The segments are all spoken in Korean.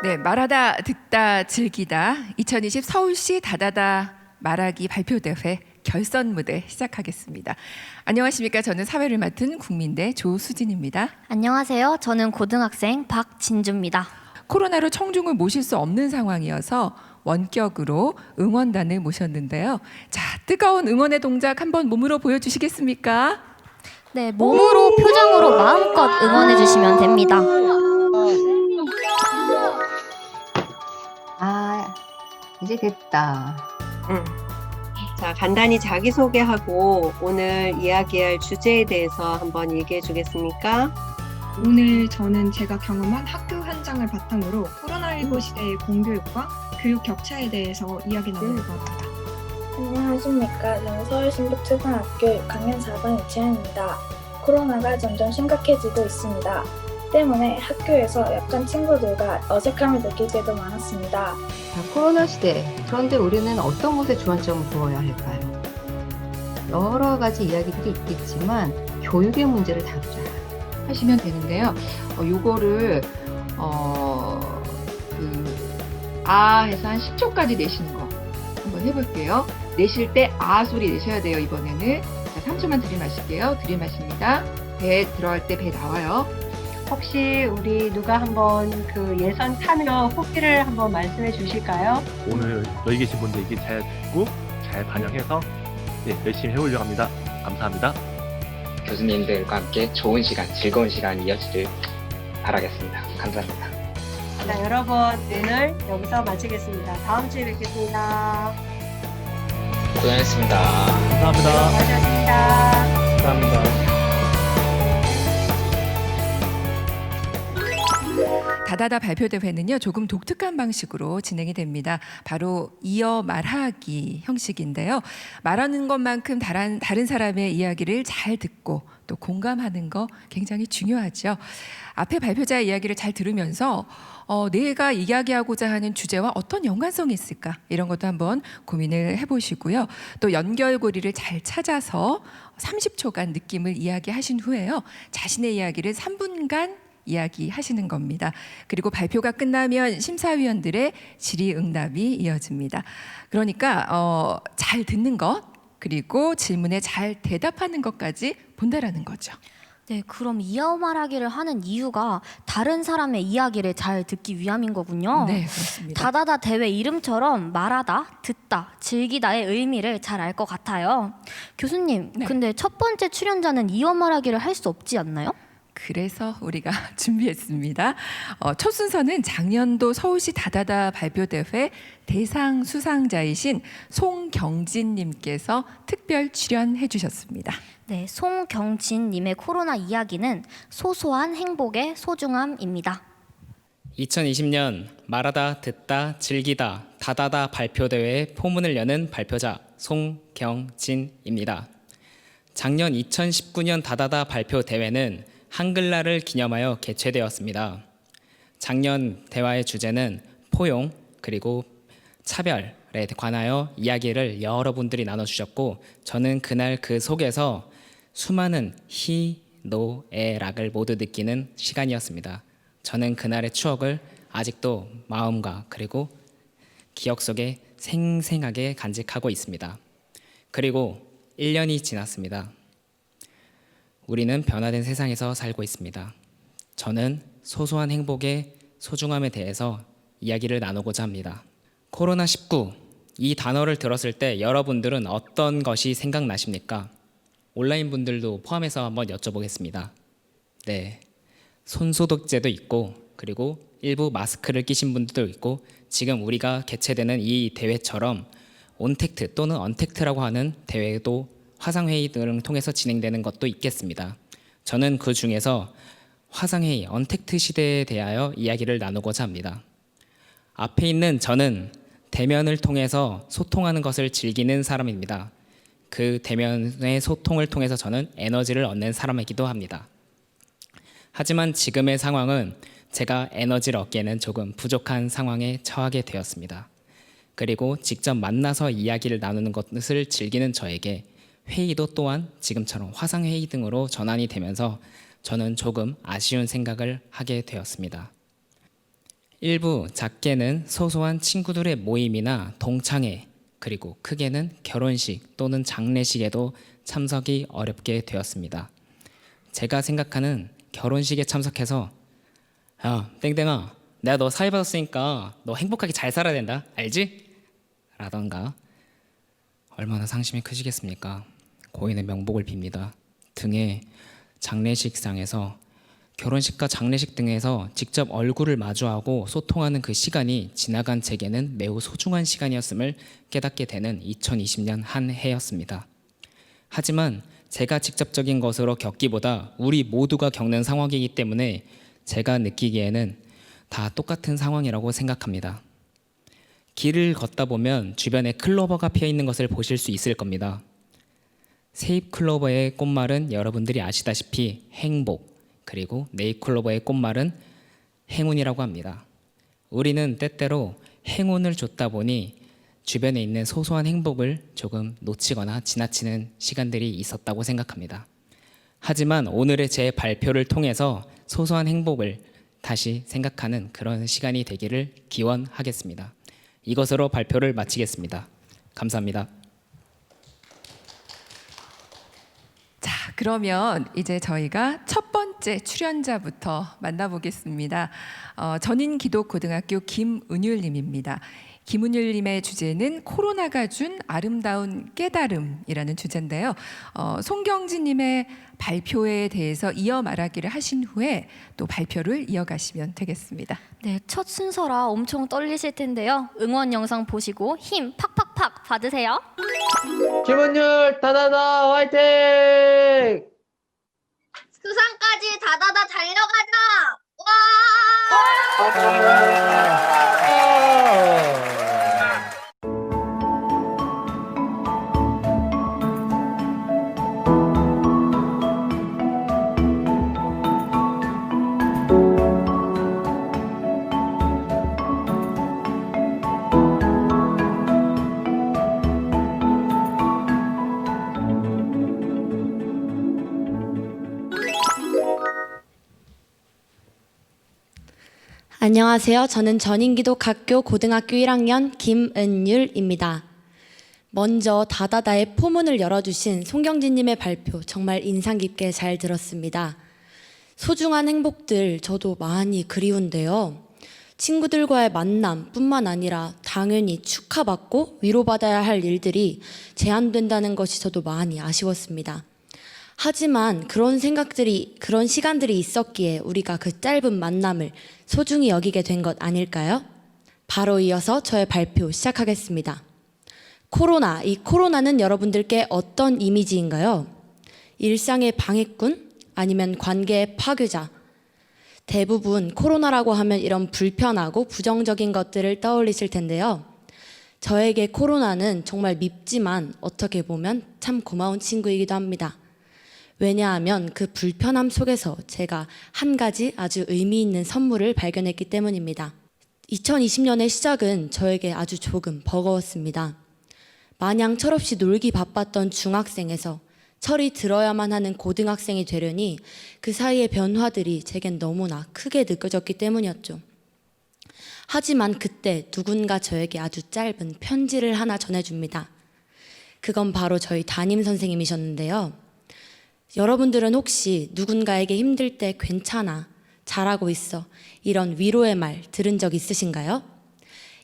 네, 말하다 듣다 즐기다 2020 서울시 다다다 말하기 발표대회 결선 무대 시작하겠습니다. 안녕하십니까? 저는 사회를 맡은 국민대 조수진입니다. 안녕하세요. 저는 고등학생 박진주입니다. 코로나로 청중을 모실 수 없는 상황이어서 원격으로 응원단을 모셨는데요. 자, 뜨거운 응원의 동작 한번 몸으로 보여주시겠습니까? 네, 몸으로 표정으로 마음껏 응원해 주시면 됩니다. 아, 이제 됐다. 자, 간단히 자기소개하고 오늘 이야기할 주제에 대해서 한번 얘기해 주겠습니까? 오늘 저는 제가 경험한 학교 현장을 바탕으로 코로나19 시대의 공교육과 교육 격차에 대해서 이야기 나누려고 합니다. 안녕하십니까. 저는 서울신북초등학교 6학년 4반 이채연입니다. 코로나가 점점 심각해지고 있습니다. 때문에 학교에서 약간 친구들과 어색함을 느낄 때도 많았습니다. 자, 코로나 시대. 그런데 우리는 어떤 것에 주안점을 두어야 할까요? 여러 가지 이야기들이 있겠지만 교육의 문제를 다루자 하시면 되는데요. 요거를 아 해서 한 10초까지 내쉬는 거 한번 해볼게요. 내쉴 때 아 소리 내셔야 돼요. 이번에는 자, 3초만 들이마실게요. 들이마십니다. 배 들어갈 때 배 나와요. 혹시 우리 누가 한번 그 예선 참여 후기를 한번 말씀해 주실까요? 오늘 여기 계신 분들에게 잘 듣고 잘 반영해서 열심히 해보려고 합니다. 감사합니다. 교수님들과 함께 좋은 시간, 즐거운 시간 이어지길 바라겠습니다. 감사합니다. 자, 여러분 오늘 여기서 마치겠습니다. 다음 주에 뵙겠습니다. 고생하셨습니다. 감사합니다. 수고하셨습니다. 감사합니다. 다다다 발표대회는요, 조금 독특한 방식으로 진행이 됩니다. 바로 이어 말하기 형식인데요. 말하는 것만큼 다른 사람의 이야기를 잘 듣고 또 공감하는 거 굉장히 중요하죠. 앞에 발표자의 이야기를 잘 들으면서 내가 이야기하고자 하는 주제와 어떤 연관성이 있을까, 이런 것도 한번 고민을 해보시고요. 또 연결고리를 잘 찾아서 30초간 느낌을 이야기하신 후에요, 자신의 이야기를 3분간 이야기하시는 겁니다. 그리고 발표가 끝나면 심사위원들의 질의응답이 이어집니다. 그러니까 잘 듣는 것, 그리고 질문에 잘 대답하는 것까지 본다라는 거죠. 네, 그럼 이어 말하기를 하는 이유가 다른 사람의 이야기를 잘 듣기 위함인 거군요. 네, 그렇습니다. 다다다 대회 이름처럼 말하다, 듣다, 즐기다의 의미를 잘 알 것 같아요. 교수님, 네. 근데 첫 번째 출연자는 이어 말하기를 할 수 없지 않나요? 그래서 우리가 준비했습니다. 첫 순서는 작년도 서울시 다다다 발표대회 대상 수상자이신 송경진님께서 특별 출연해 주셨습니다. 네, 송경진님의 코로나 이야기는 소소한 행복의 소중함입니다. 2020년 말하다 듣다 즐기다 다다다 발표대회의 포문을 여는 발표자 송경진입니다. 작년 2019년 다다다 발표대회는 한글날을 기념하여 개최되었습니다. 작년 대화의 주제는 포용 그리고 차별에 관하여 이야기를 여러분들이 나눠주셨고, 저는 그날 그 속에서 수많은 희, 노, 에, 락을 모두 느끼는 시간이었습니다. 저는 그날의 추억을 아직도 마음과 그리고 기억 속에 생생하게 간직하고 있습니다. 그리고 1년이 지났습니다. 우리는 변화된 세상에서 살고 있습니다. 저는 소소한 행복의 소중함에 대해서 이야기를 나누고자 합니다. 코로나19, 이 단어를 들었을 때 여러분들은 어떤 것이 생각나십니까? 온라인 분들도 포함해서 한번 여쭤보겠습니다. 네, 손소독제도 있고, 그리고 일부 마스크를 끼신 분들도 있고, 지금 우리가 개최되는 이 대회처럼 온택트 또는 언택트라고 하는 대회도 화상회의 등을 통해서 진행되는 것도 있겠습니다. 저는 그 중에서 화상회의, 언택트 시대에 대하여 이야기를 나누고자 합니다. 앞에 있는 저는 대면을 통해서 소통하는 것을 즐기는 사람입니다. 그 대면의 소통을 통해서 저는 에너지를 얻는 사람이기도 합니다. 하지만 지금의 상황은 제가 에너지를 얻기에는 조금 부족한 상황에 처하게 되었습니다. 그리고 직접 만나서 이야기를 나누는 것을 즐기는 저에게 회의도 또한 지금처럼 화상회의 등으로 전환이 되면서 저는 조금 아쉬운 생각을 하게 되었습니다. 일부 작게는 소소한 친구들의 모임이나 동창회, 그리고 크게는 결혼식 또는 장례식에도 참석이 어렵게 되었습니다. 제가 생각하는 결혼식에 참석해서 야, 땡땡아, 내가 너 사회 받았으니까 너 행복하게 잘 살아야 된다. 알지? 라던가 얼마나 상심이 크시겠습니까? 고인의 명복을 빕니다. 등의 장례식상에서 결혼식과 장례식 등에서 직접 얼굴을 마주하고 소통하는 그 시간이 지나간 제게는 매우 소중한 시간이었음을 깨닫게 되는 2020년 한 해였습니다. 하지만 제가 직접적인 것으로 겪기보다 우리 모두가 겪는 상황이기 때문에 제가 느끼기에는 다 똑같은 상황이라고 생각합니다. 길을 걷다 보면 주변에 클로버가 피어 있는 것을 보실 수 있을 겁니다. 세잎 클로버의 꽃말은 여러분들이 아시다시피 행복, 그리고 네잎 클로버의 꽃말은 행운이라고 합니다. 우리는 때때로 행운을 줬다 보니 주변에 있는 소소한 행복을 조금 놓치거나 지나치는 시간들이 있었다고 생각합니다. 하지만 오늘의 제 발표를 통해서 소소한 행복을 다시 생각하는 그런 시간이 되기를 기원하겠습니다. 이것으로 발표를 마치겠습니다. 감사합니다. 자, 그러면 이제 저희가 첫 번째 출연자부터 만나보겠습니다. 전인기독고등학교 김은율님입니다. 김은율님의 주제는 코로나가 준 아름다운 깨달음이라는 주제인데요. 송경진님의 발표에 대해서 이어 말하기를 하신 후에 또 발표를 이어가시면 되겠습니다. 네, 첫 순서라 엄청 떨리실 텐데요. 응원 영상 보시고 힘 팍팍팍 받으세요. 김은율 다다다 화이팅! 수상까지 다다다 달려가자! 안녕하세요. 저는 전인기독학교 고등학교 1학년 김은율입니다. 먼저 다다다의 포문을 열어주신 송경진님의 발표 정말 인상 깊게 잘 들었습니다. 소중한 행복들 저도 많이 그리운데요. 친구들과의 만남뿐만 아니라 당연히 축하받고 위로받아야 할 일들이 제한된다는 것이 저도 많이 아쉬웠습니다. 하지만 그런 시간들이 있었기에 우리가 그 짧은 만남을 소중히 여기게 된 것 아닐까요? 바로 이어서 저의 발표 시작하겠습니다. 이 코로나는 여러분들께 어떤 이미지인가요? 일상의 방해꾼? 아니면 관계의 파괴자? 대부분 코로나라고 하면 이런 불편하고 부정적인 것들을 떠올리실 텐데요. 저에게 코로나는 정말 밉지만 어떻게 보면 참 고마운 친구이기도 합니다. 왜냐하면 그 불편함 속에서 제가 한 가지 아주 의미 있는 선물을 발견했기 때문입니다. 2020년의 시작은 저에게 아주 조금 버거웠습니다. 마냥 철없이 놀기 바빴던 중학생에서 철이 들어야만 하는 고등학생이 되려니 그 사이의 변화들이 제겐 너무나 크게 느껴졌기 때문이었죠. 하지만 그때 누군가 저에게 아주 짧은 편지를 하나 전해줍니다. 그건 바로 저희 담임 선생님이셨는데요. 여러분들은 혹시 누군가에게 힘들 때 괜찮아, 잘하고 있어 이런 위로의 말 들은 적 있으신가요?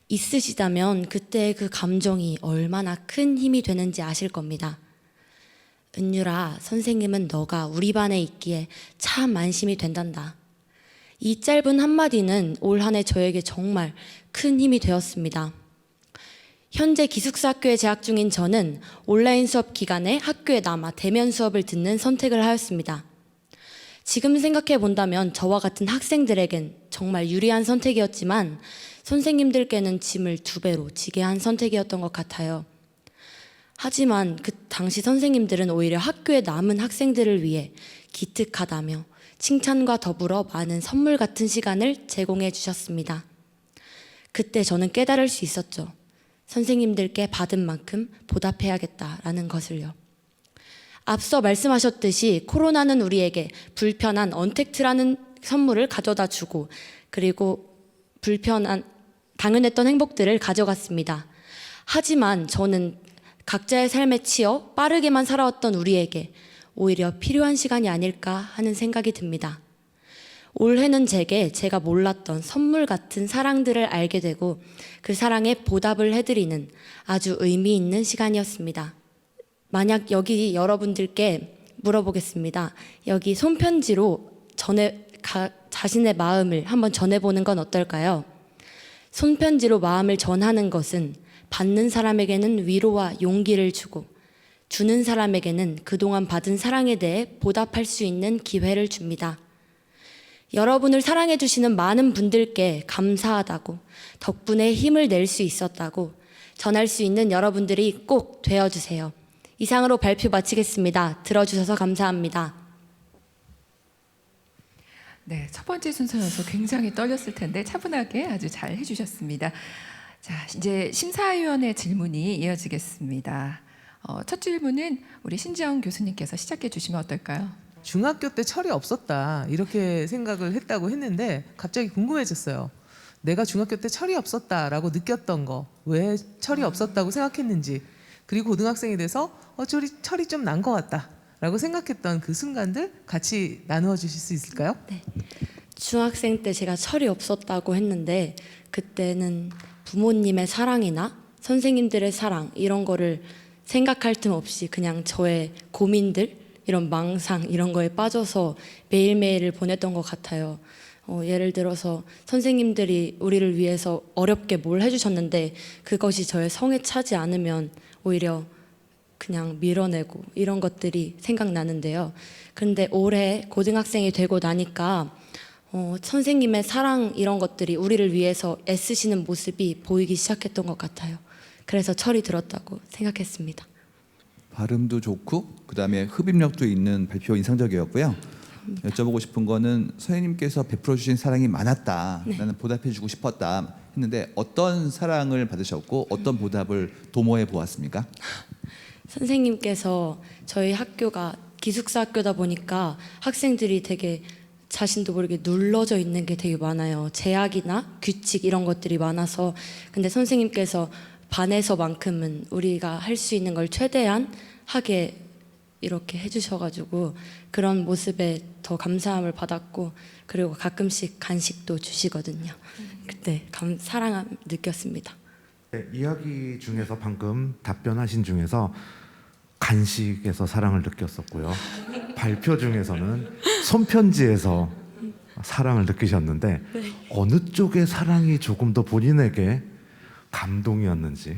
있으시다면 그때 그 감정이 얼마나 큰 힘이 되는지 아실 겁니다. 은율아, 선생님은 너가 우리 반에 있기에 참 안심이 된단다. 이 짧은 한마디는 올 한 해 저에게 정말 큰 힘이 되었습니다. 현재 기숙사 학교에 재학 중인 저는 온라인 수업 기간에 학교에 남아 대면 수업을 듣는 선택을 하였습니다. 지금 생각해 본다면 저와 같은 학생들에겐 정말 유리한 선택이었지만 선생님들께는 짐을 2배로 지게 한 선택이었던 것 같아요. 하지만 그 당시 선생님들은 오히려 학교에 남은 학생들을 위해 기특하다며 칭찬과 더불어 많은 선물 같은 시간을 제공해 주셨습니다. 그때 저는 깨달을 수 있었죠. 선생님들께 받은 만큼 보답해야겠다라는 것을요. 앞서 말씀하셨듯이 코로나는 우리에게 불편한 언택트라는 선물을 가져다 주고 그리고 당연했던 행복들을 가져갔습니다. 하지만 저는 각자의 삶에 치여 빠르게만 살아왔던 우리에게 오히려 필요한 시간이 아닐까 하는 생각이 듭니다. 올해는 제가 몰랐던 선물 같은 사랑들을 알게 되고 그 사랑에 보답을 해드리는 아주 의미 있는 시간이었습니다. 만약 여기 여러분들께 물어보겠습니다. 여기 손편지로 자신의 마음을 한번 전해보는 건 어떨까요? 손편지로 마음을 전하는 것은 받는 사람에게는 위로와 용기를 주고 주는 사람에게는 그동안 받은 사랑에 대해 보답할 수 있는 기회를 줍니다. 여러분을 사랑해 주시는 많은 분들께 감사하다고, 덕분에 힘을 낼 수 있었다고 전할 수 있는 여러분들이 꼭 되어주세요. 이상으로 발표 마치겠습니다. 들어주셔서 감사합니다. 네, 첫 번째 순서여서 굉장히 떨렸을 텐데 차분하게 아주 잘 해주셨습니다. 자, 이제 심사위원의 질문이 이어지겠습니다. 첫 질문은 우리 신지영 교수님께서 시작해 주시면 어떨까요? 중학교 때 철이 없었다 이렇게 생각을 했다고 했는데 갑자기 궁금해졌어요. 내가 중학교 때 철이 없었다라고 느꼈던 거, 왜 철이 없었다고 생각했는지, 그리고 고등학생이 돼서 철이 좀 난 것 같다라고 생각했던 그 순간들 같이 나누어 주실 수 있을까요? 네. 중학생 때 제가 철이 없었다고 했는데 그때는 부모님의 사랑이나 선생님들의 사랑 이런 거를 생각할 틈 없이 그냥 저의 고민들, 이런 망상 이런 거에 빠져서 매일매일을 보냈던 것 같아요. 예를 들어서 선생님들이 우리를 위해서 어렵게 뭘 해주셨는데 그것이 저의 성에 차지 않으면 오히려 그냥 밀어내고 이런 것들이 생각나는데요. 그런데 올해 고등학생이 되고 나니까 선생님의 사랑 이런 것들이 우리를 위해서 애쓰시는 모습이 보이기 시작했던 것 같아요. 그래서 철이 들었다고 생각했습니다. 발음도 좋고 그다음에 흡입력도 있는 발표 인상적이었고요. 여쭤보고 싶은 거는 선생님께서 베풀어 주신 사랑이 많았다. 네. 나는 보답해 주고 싶었다 했는데 어떤 사랑을 받으셨고 어떤 보답을 도모해 보았습니까? 선생님께서 저희 학교가 기숙사 학교다 보니까 학생들이 되게 자신도 모르게 눌러져 있는 게 되게 많아요. 제약이나 규칙 이런 것들이 많아서. 근데 선생님께서 반에서만큼은 우리가 할 수 있는 걸 최대한 하게 이렇게 해주셔가지고 그런 모습에 더 감사함을 받았고, 그리고 가끔씩 간식도 주시거든요. 그때 사랑함 느꼈습니다. 네, 이야기 중에서 방금 답변하신 중에서 간식에서 사랑을 느꼈었고요. 발표 중에서는 손편지에서 사랑을 느끼셨는데 네. 어느 쪽의 사랑이 조금 더 본인에게 감동이었는지.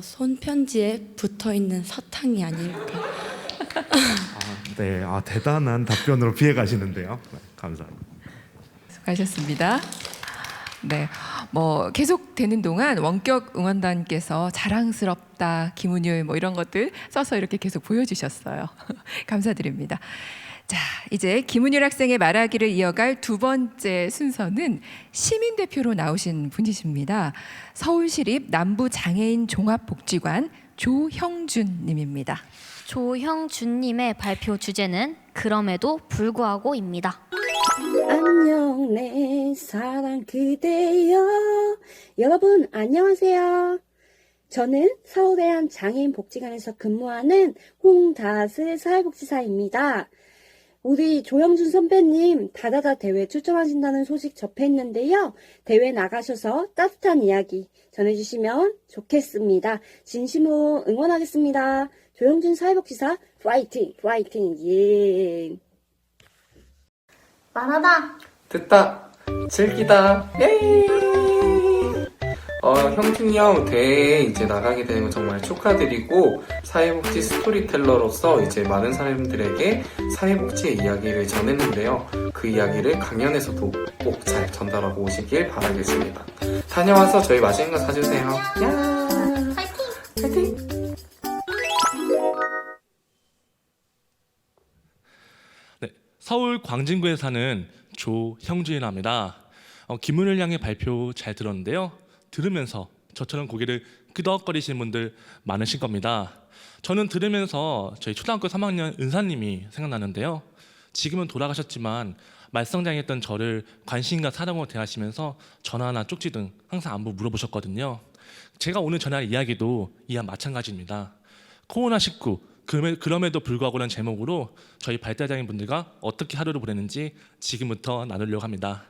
손편지에 붙어있는 사탕이 아닐까. 네, 대단한 답변으로 피해 가시는데요. 네, 감사합니다. 수고하셨습니다. 네, 계속 되는 동안 원격 응원단께서 자랑스럽다, 김은율 이런 것들 써서 이렇게 계속 보여주셨어요. 감사드립니다. 자, 이제 김은율 학생의 말하기를 이어갈 두 번째 순서는 시민 대표로 나오신 분이십니다. 서울시립 남부장애인 종합복지관 조형준 님입니다. 조형준님의 발표 주제는 그럼에도 불구하고입니다. 안녕 내 사랑 그대여. 여러분 안녕하세요. 저는 서울의 한 장애인 복지관에서 근무하는 홍다슬 사회복지사입니다. 우리 조형준 선배님 다다다 대회 출전하신다는 소식 접했는데요. 대회 나가셔서 따뜻한 이야기 전해주시면 좋겠습니다. 진심으로 응원하겠습니다. 조형준 사회복지사 파이팅 파이팅. 예. 말하다 듣다 즐기다 예. 형준이 형 대회에 이제 나가게 되는 거 정말 축하드리고, 사회복지 스토리텔러로서 이제 많은 사람들에게 사회복지의 이야기를 전했는데요. 그 이야기를 강연에서도 꼭 잘 전달하고 오시길 바라겠습니다. 다녀와서 저희 맛있는 거 사주세요. 야! 파이팅! 파이팅! 네, 서울 광진구에 사는 조형준이랍니다. 김은율 양의 발표 잘 들었는데요. 들으면서 저처럼 고개를 끄덕거리시는 분들 많으실 겁니다. 저는 들으면서 저희 초등학교 3학년 은사님이 생각나는데요. 지금은 돌아가셨지만 말썽장애했던 저를 관심과 사랑으로 대하시면서 전화나 쪽지 등 항상 안부 물어보셨거든요. 제가 오늘 전할 이야기도 이와 마찬가지입니다. 코로나19 그럼에도 불구하고라는 제목으로 저희 발달장애인분들과 어떻게 하루를 보내는지 지금부터 나누려고 합니다.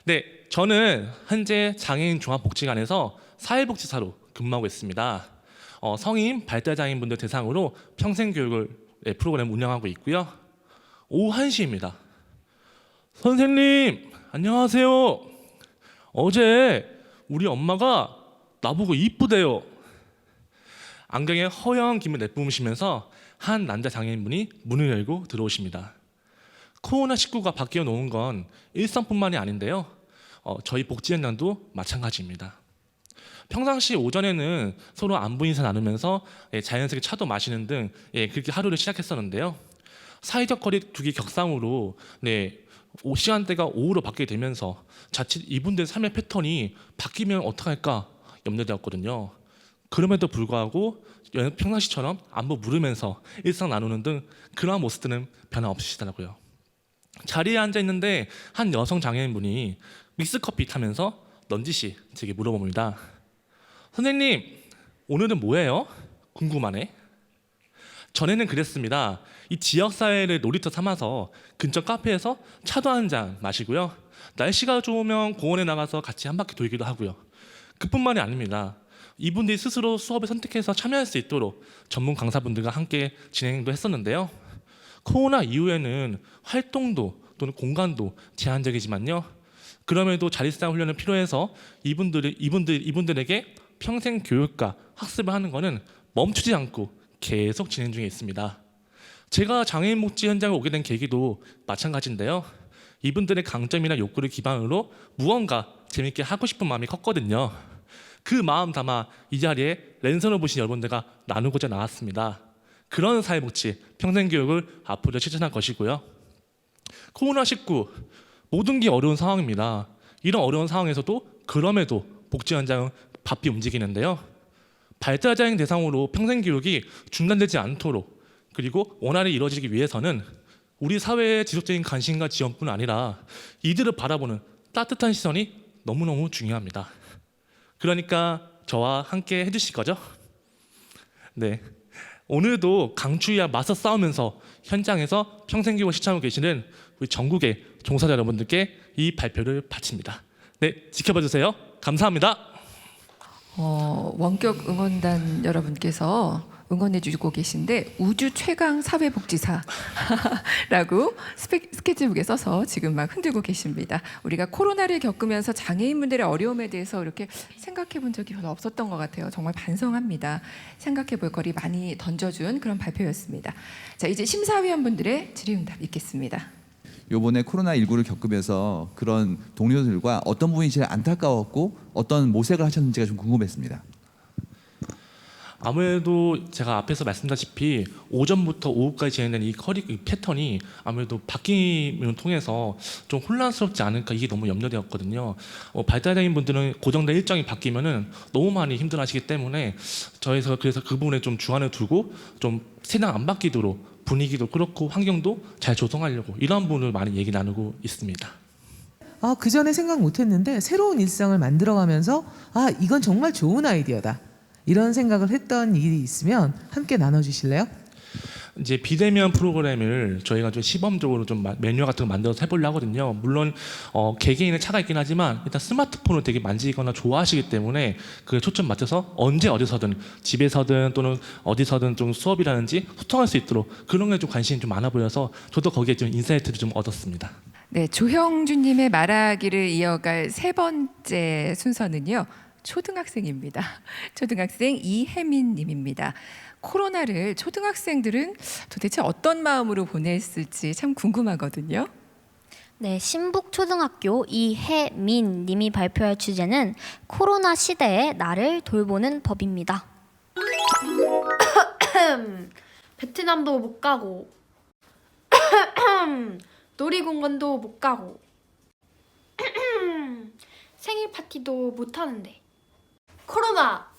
네, 저는 현재 장애인 종합복지관에서 사회복지사로 근무하고 있습니다. 성인 발달장애인분들 대상으로 평생교육을 프로그램 운영하고 있고요. 오후 1시입니다. 선생님, 안녕하세요. 어제 우리 엄마가 나보고 이쁘대요. 안경에 허연 김을 내뿜으시면서 한 남자 장애인분이 문을 열고 들어오십니다. 코로나19가 바뀌어 놓은 건 일상뿐만이 아닌데요. 저희 복지 현장도 마찬가지입니다. 평상시 오전에는 서로 안부 인사 나누면서 자연스럽게 차도 마시는 등 그렇게 하루를 시작했었는데요. 사회적 거리 두기 격상으로 시간대가 오후로 바뀌게 되면서 자칫 이분들의 삶의 패턴이 바뀌면 어떡할까 염려되었거든요. 그럼에도 불구하고 평상시처럼 안부 물으면서 일상 나누는 등 그러한 모습들은 변함없으시더라고요. 자리에 앉아 있는데 한 여성 장애인분이 믹스커피 타면서 넌지시 제게 물어봅니다. 선생님, 오늘은 뭐예요? 궁금하네. 전에는 그랬습니다. 이 지역사회를 놀이터 삼아서 근처 카페에서 차도 한 잔 마시고요. 날씨가 좋으면 공원에 나가서 같이 한 바퀴 돌기도 하고요. 그뿐만이 아닙니다. 이분들이 스스로 수업에 선택해서 참여할 수 있도록 전문 강사분들과 함께 진행도 했었는데요. 코로나 이후에는 활동도 또는 공간도 제한적이지만요. 그럼에도 자립생 훈련을 필요해서 이분들에게 평생 교육과 학습을 하는 것은 멈추지 않고 계속 진행 중에 있습니다. 제가 장애인 복지 현장에 오게 된 계기도 마찬가지인데요. 이분들의 강점이나 욕구를 기반으로 무언가 재밌게 하고 싶은 마음이 컸거든요. 그 마음 담아 이 자리에 랜선을 보신 여러분들과 나누고자 나왔습니다. 그런 사회복지, 평생교육을 앞으로 실천할 것이고요. 코로나19 모든 게 어려운 상황입니다. 이런 어려운 상황에서도 그럼에도 복지 현장은 바삐 움직이는데요. 발달장애인 대상으로 평생교육이 중단되지 않도록 그리고 원활히 이루어지기 위해서는 우리 사회의 지속적인 관심과 지원뿐 아니라 이들을 바라보는 따뜻한 시선이 너무너무 중요합니다. 그러니까 저와 함께 해주실 거죠? 네. 오늘도 강추위와 맞서 싸우면서 현장에서 평생교육을 실천하고 계시는 우리 전국의 종사자 여러분들께 이 발표를 바칩니다. 네, 지켜봐 주세요. 감사합니다. 원격 응원단 여러분께서 응원해주고 계신데 우주 최강 사회복지사라고 스케치북에 써서 지금 막 흔들고 계십니다. 우리가 코로나를 겪으면서 장애인분들의 어려움에 대해서 이렇게 생각해본 적이 별로 없었던 것 같아요. 정말 반성합니다. 생각해볼 거리 많이 던져준 그런 발표였습니다. 자, 이제 심사위원분들의 질의응답 있겠습니다. 요번에 코로나19를 겪으면서 그런 동료들과 어떤 부분이 제일 안타까웠고 어떤 모색을 하셨는지가 좀 궁금했습니다. 아무래도 제가 앞에서 말씀드렸다시피 오전부터 오후까지 진행된 이 패턴이 아무래도 바뀜을 통해서 좀 혼란스럽지 않을까 이게 너무 염려되었거든요. 발달장애인 분들은 고정된 일정이 바뀌면은 너무 많이 힘들어하시기 때문에 저희에서 그래서 그 부분에 좀 주안을 두고 좀 세상 안 바뀌도록 분위기도 그렇고 환경도 잘 조성하려고 이런 부분을 많이 얘기 나누고 있습니다. 그 전에 생각 못했는데 새로운 일상을 만들어가면서 이건 정말 좋은 아이디어다. 이런 생각을 했던 일이 있으면 함께 나눠주실래요? 이제 비대면 프로그램을 저희가 좀 시범적으로 좀 매뉴얼 같은 거 만들어서 해보려고 하거든요. 물론 개개인의 차가 있긴 하지만 일단 스마트폰을 되게 만지거나 좋아하시기 때문에 그에 초점 맞춰서 언제 어디서든 집에서든 또는 어디서든 좀 수업이라든지 소통할 수 있도록 그런 게 좀 관심이 좀 많아 보여서 저도 거기에 좀 인사이트를 좀 얻었습니다. 네, 조형준님의 말하기를 이어갈 세 번째 순서는요. 초등학생입니다. 초등학생 이혜민님입니다. 코로나를 초등학생들은 도대체 어떤 마음으로 보냈을지 참 궁금하거든요. 네, 신북초등학교 이혜민 님이 발표할 주제는 코로나 시대에 나를 돌보는 법입니다. 베트남도 못 가고 놀이공원도 못 가고 생일 파티도 못 하는데 코로나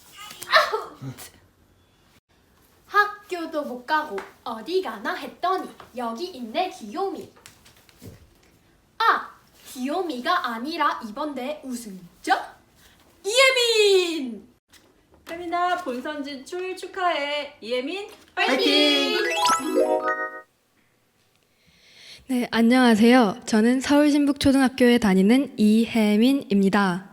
학교도 못 가고 어디 가나 했더니 여기 있네 귀요미. 귀요미가 아니라 이번 대회 우승자 이예민! 세미나 본선 진출 축하해. 이예민 파이팅! 네, 안녕하세요. 저는 서울신북초등학교에 다니는 이혜민입니다.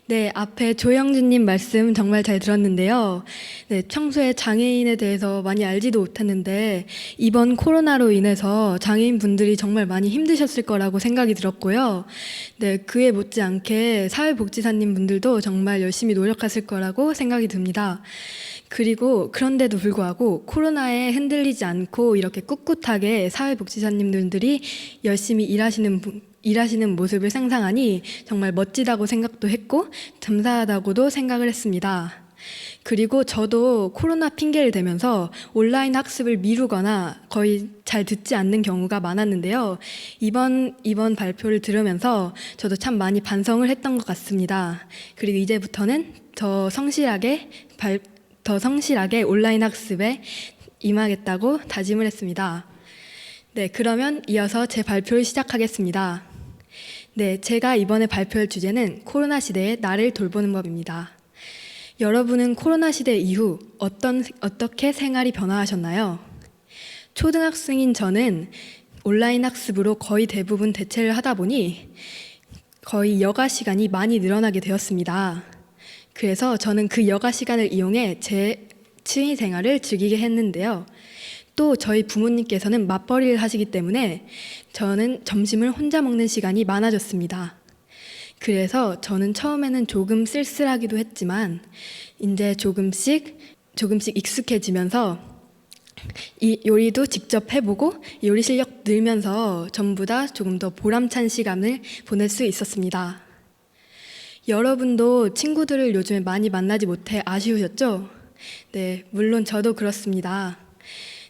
네, 앞에 조영진님 말씀 정말 잘 들었는데요. 네, 평소에 장애인에 대해서 많이 알지도 못했는데 이번 코로나로 인해서 장애인분들이 정말 많이 힘드셨을 거라고 생각이 들었고요. 네, 그에 못지않게 사회복지사님 분들도 정말 열심히 노력하실 거라고 생각이 듭니다. 그리고 그런데도 불구하고 코로나에 흔들리지 않고 이렇게 꿋꿋하게 사회복지사님들이 열심히 일하시는 모습을 상상하니 정말 멋지다고 생각도 했고 감사하다고도 생각을 했습니다. 그리고 저도 코로나 핑계를 대면서 온라인 학습을 미루거나 거의 잘 듣지 않는 경우가 많았는데요. 이번 발표를 들으면서 저도 참 많이 반성을 했던 것 같습니다. 그리고 이제부터는 더 성실하게 온라인 학습에 임하겠다고 다짐을 했습니다. 네, 그러면 이어서 제 발표를 시작하겠습니다. 네, 제가 이번에 발표할 주제는 코로나 시대에 나를 돌보는 법입니다. 여러분은 코로나 시대 이후 어떻게 생활이 변화하셨나요? 초등학생인 저는 온라인 학습으로 거의 대부분 대체를 하다 보니 거의 여가 시간이 많이 늘어나게 되었습니다. 그래서 저는 그 여가 시간을 이용해 제 취미 생활을 즐기게 했는데요. 또 저희 부모님께서는 맞벌이를 하시기 때문에 저는 점심을 혼자 먹는 시간이 많아졌습니다. 그래서 저는 처음에는 조금 쓸쓸하기도 했지만 이제 조금씩 익숙해지면서 이 요리도 직접 해보고 요리 실력 늘면서 전부 다 조금 더 보람찬 시간을 보낼 수 있었습니다. 여러분도 친구들을 요즘에 많이 만나지 못해 아쉬우셨죠? 네, 물론 저도 그렇습니다.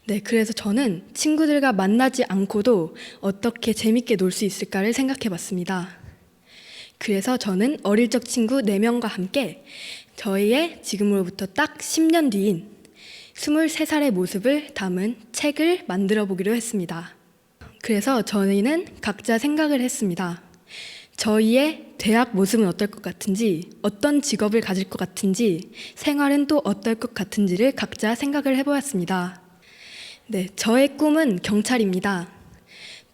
네, 그래서 저는 친구들과 만나지 않고도 어떻게 재밌게 놀 수 있을까를 생각해 봤습니다. 그래서 저는 어릴 적 친구 4명과 함께 저희의 지금으로부터 딱 10년 뒤인 23살의 모습을 담은 책을 만들어 보기로 했습니다. 그래서 저희는 각자 생각을 했습니다. 저희의 대학 모습은 어떨 것 같은지, 어떤 직업을 가질 것 같은지, 생활은 또 어떨 것 같은지를 각자 생각을 해보았습니다. 네, 저의 꿈은 경찰입니다.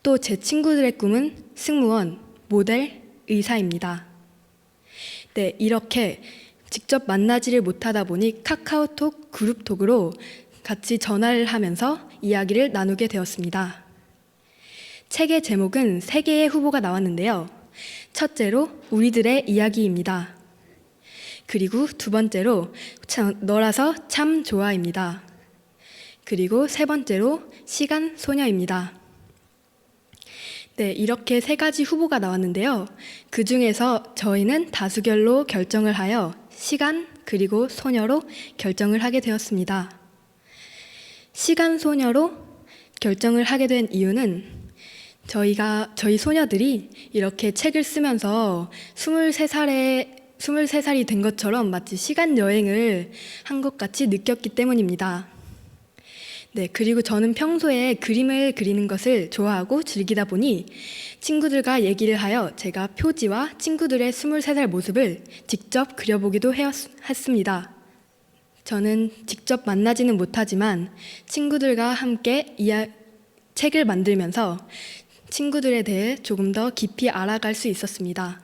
또 제 친구들의 꿈은 승무원, 모델, 의사입니다. 네, 이렇게 직접 만나지를 못하다 보니 카카오톡 그룹톡으로 같이 전화를 하면서 이야기를 나누게 되었습니다. 책의 제목은 3개의 후보가 나왔는데요. 첫째로 우리들의 이야기입니다. 그리고 2번째로 너라서 참 좋아입니다. 그리고 3번째로 시간 소녀입니다. 네, 이렇게 3가지 후보가 나왔는데요. 그 중에서 저희는 다수결로 결정을 하여 시간 그리고 소녀로 결정을 하게 되었습니다. 시간 소녀로 결정을 하게 된 이유는 저희 소녀들이 이렇게 책을 쓰면서 23살이 된 것처럼 마치 시간 여행을 한 것 같이 느꼈기 때문입니다. 네, 그리고 저는 평소에 그림을 그리는 것을 좋아하고 즐기다 보니 친구들과 얘기를 하여 제가 표지와 친구들의 23살 모습을 직접 그려보기도 했습니다. 저는 직접 만나지는 못하지만 친구들과 함께 책을 만들면서 친구들에 대해 조금 더 깊이 알아갈 수 있었습니다.